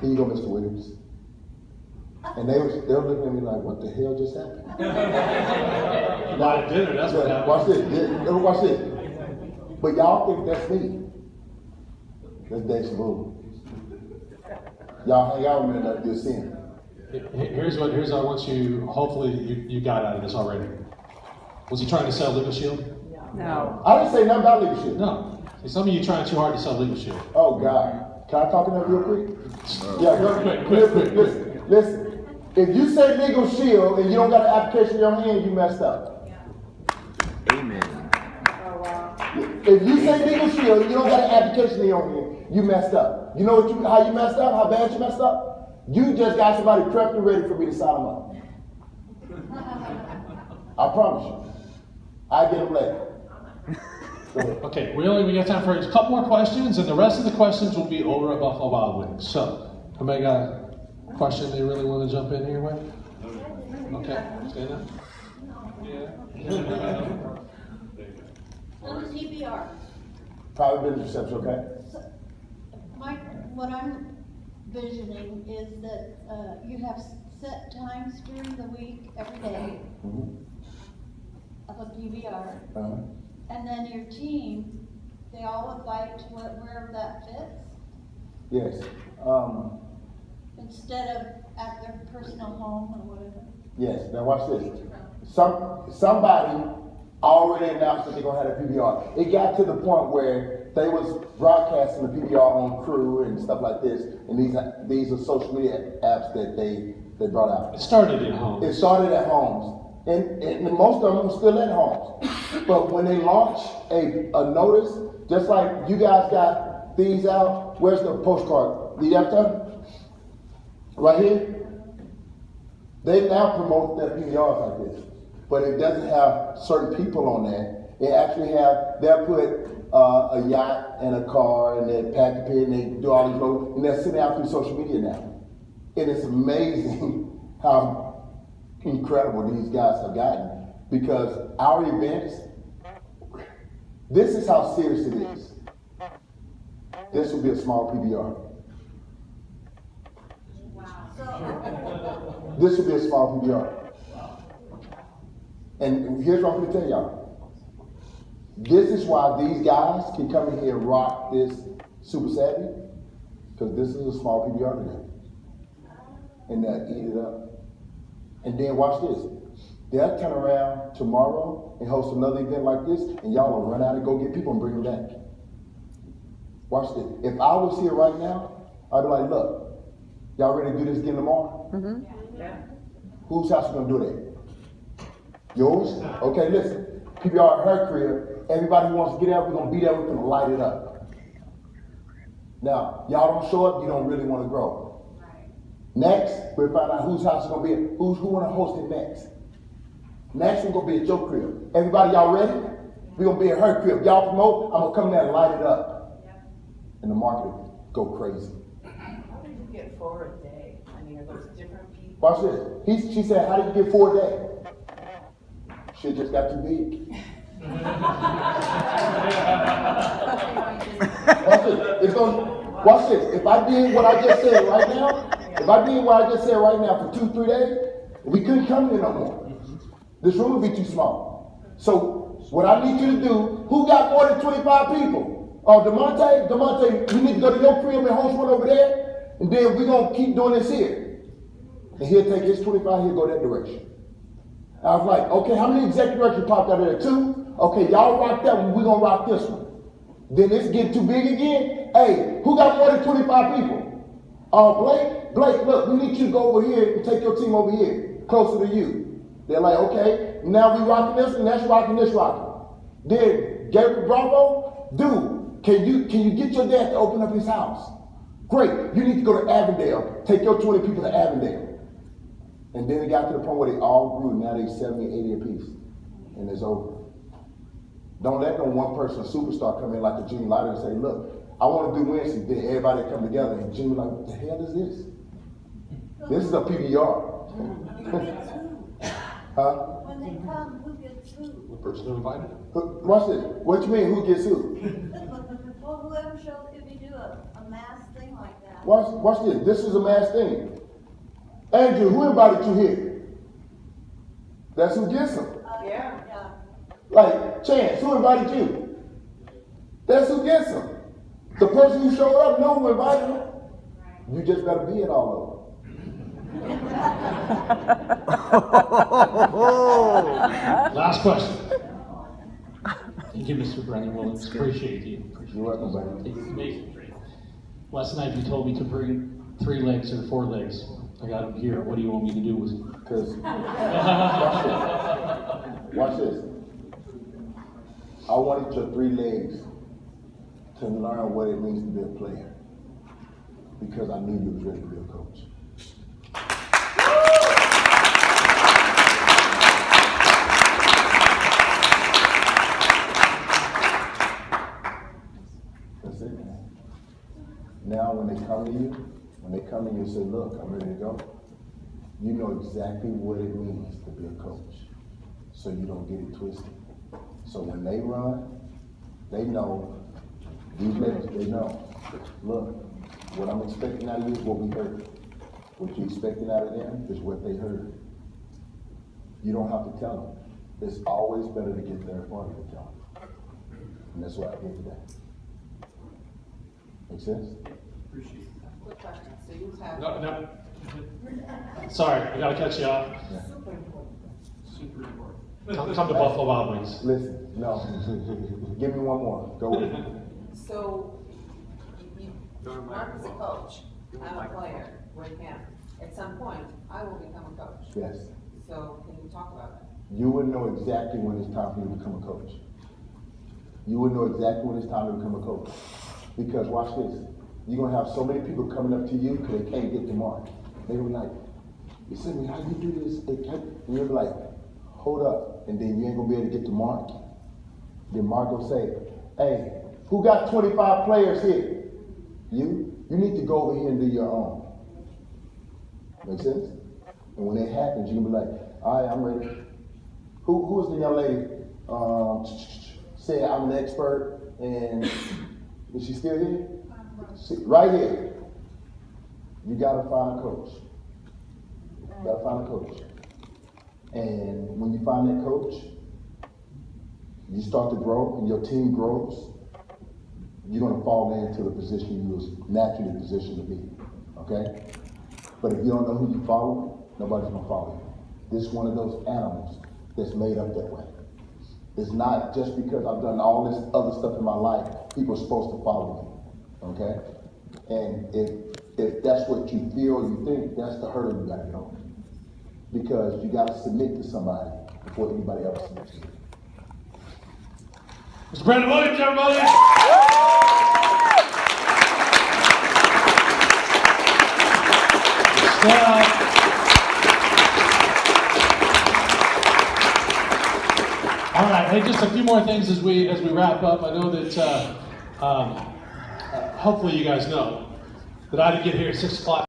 Here you go, Mr. Williams. And they were looking at me like, what the hell just happened? You bought at dinner, that's what happened. Watch this, watch this. But y'all think that's me. That's Dave Sabu. Y'all hang out with me and you'll see him. Here's what I want you, hopefully you got out of this already. Was he trying to sell Legal Shield? No. I didn't say nothing about leadership. No. See, some of you trying too hard to sell Legal Shield. Oh, God. Can I talk to them real quick? Yeah, go Quick. real quick. Listen. If you say Legal Shield and you don't got an application in your hand, you messed up. Amen. If you say Legal Shield and you don't got an application in your hand, you messed up. You know how you messed up? How bad you messed up? You just got somebody prepped and ready for me to sign them up. I promise you. I get them later. Okay, we got time for a couple more questions, and the rest of the questions will be over at Buffalo Wild Wings. So, somebody got a question they really want to jump in here with? Okay, stand up. On the TBR, Private business reception, okay? what I'm visioning is that you have set times during the week, every day, of a PBR, and then your team, they all invite to wherever that fits, Yes. instead of at their personal home or whatever. Yes. Now watch this. Somebody already announced that they're gonna have a PBR. It got to the point where they was broadcasting the PBR on Crew and stuff like this, and these are social media apps that they brought out. It started at home. It started at homes, and most of them are still at homes. But when they launch a notice, just like you guys got these out, where's the postcard? The after? Right here? They now promote their PBRs like this, but it doesn't have certain people on there. It actually they'll put a yacht and a car, and they pack the pin, and they do all these roads, and they're sitting out through social media now. And it's amazing how incredible these guys have gotten, because our events, this is how serious it is. This will be a small PBR. This will be a small PBR. And here's what I'm going to tell y'all. This is why these guys can come in here and rock this Super Savvy, because this is a small PBR today. And they'll eat it up. And then watch this. They'll turn around tomorrow and host another event like this, and y'all will run out and go get people and bring them back. Watch this. If I was here right now, I'd be like, look, y'all ready to do this again tomorrow? Yeah. Whose house you gonna do that? Yours? Okay, listen. PBR at her crib, everybody who wants to get out, we're gonna be there, we're gonna light it up. Now, y'all don't show up, you don't really wanna grow. Next, we'll find out whose house is gonna be at, who wanna host it next. Next, we're gonna be at your crib. Everybody, y'all ready? We're gonna be at her crib. Y'all promote, I'm gonna come there and light it up. And the market will go crazy. How did you get 4 a day? I mean, are those different people? Watch this. She said, how did you get 4 a day? Shit just got too big. Watch this. If I did what I just said right now, for 2-3 days, we couldn't come here no more. This room would be too small. So what I need you to do, who got more than 25 people? Oh, DeMonte, you need to go to your crib and host one over there, and then we're gonna keep doing this here. And he'll take his 25, he'll go that direction. I was like, okay, how many executive directors popped out of there? 2? Okay, y'all rock that one, we're gonna rock this one. Then it's getting too big again. Hey, who got more than 25 people? Blake, look, we need you to go over here and take your team over here, closer to you. They're like, okay, now we rocking this and that's rocking this rocking. Then Gabriel Bravo, dude, can you get your dad to open up his house? Great, you need to go to Avondale. Take your 20 people to Avondale. And then it got to the point where they all grew. Now they 70, 80 apiece. And it's over. Don't let no one person superstar come in like a Junior Lighter and say, look, I want to do Wednesday. Then everybody come together and Junior like, what the hell is this? This is a PBR. Huh? When they come, who gets who? The person who invited him. Watch this. What you mean, who gets who? Well, whoever shows, if you do a mass thing like that. Watch this. This is a mass thing. Andrew, who invited you here? That's who gets them. Yeah. Yeah. Like, Chance, who invited you? That's who gets them. The person who showed up, no one invited them. You just gotta be at all of them. Last question. Thank you, Mr. Brennan Williams. Appreciate you. You're welcome, buddy. It's amazing. Last night you told me to bring 3 legs or 4 legs. I got them here. What do you want me to do with them? Because, watch this. I wanted your 3 legs to learn what it means to be a player. Because I knew you was ready to be a coach. That's it. Now when they come to you and say, look, I'm ready to go, you know exactly what it means to be a coach. So you don't get it twisted. So when they run, they know, these ladies, they know, look, what I'm expecting out of you is what we heard. What you're expecting out of them is what they heard. You don't have to tell them. It's always better to get there for you to tell them. And that's what I did today. Make sense? Quick question, so you have. No. Sorry, I gotta cut you off. Super important. Super important. Come to Buffalo Wild Wings. Listen, no. Give me one more. Go with it. So, Mark is a coach, I'm a player with him. At some point, I will become a coach. Yes. So, can you talk about that? You would know exactly when it's time for you to become a coach. You would know exactly when it's time to become a coach. Because watch this. You're gonna have so many people coming up to you because they can't get to Mark. They were like, you said, how you do this? And you're like, hold up. And then you ain't gonna be able to get to Mark. Then Mark will say, hey, who got 25 players here? You need to go over here and do your own. Make sense? And when it happens, you're gonna be like, all right, I'm ready. Who was the young lady said I'm an expert and is she still here? Right here. You gotta find a coach. You gotta find a coach. And when you find that coach, you start to grow and your team grows, you're gonna fall into the position you was naturally positioned to be. Okay? But if you don't know who you follow, nobody's gonna follow you. This is one of those animals that's made up that way. It's not just because I've done all this other stuff in my life, people are supposed to follow me. Okay? And if that's what you feel or you think, that's the hurdle you gotta get over. Because you gotta submit to somebody before anybody else submits to you. Mr. Brandon Williams, everybody! All right, hey, just a few more things as we wrap up. I know that hopefully you guys know that I didn't get here at 6 o'clock.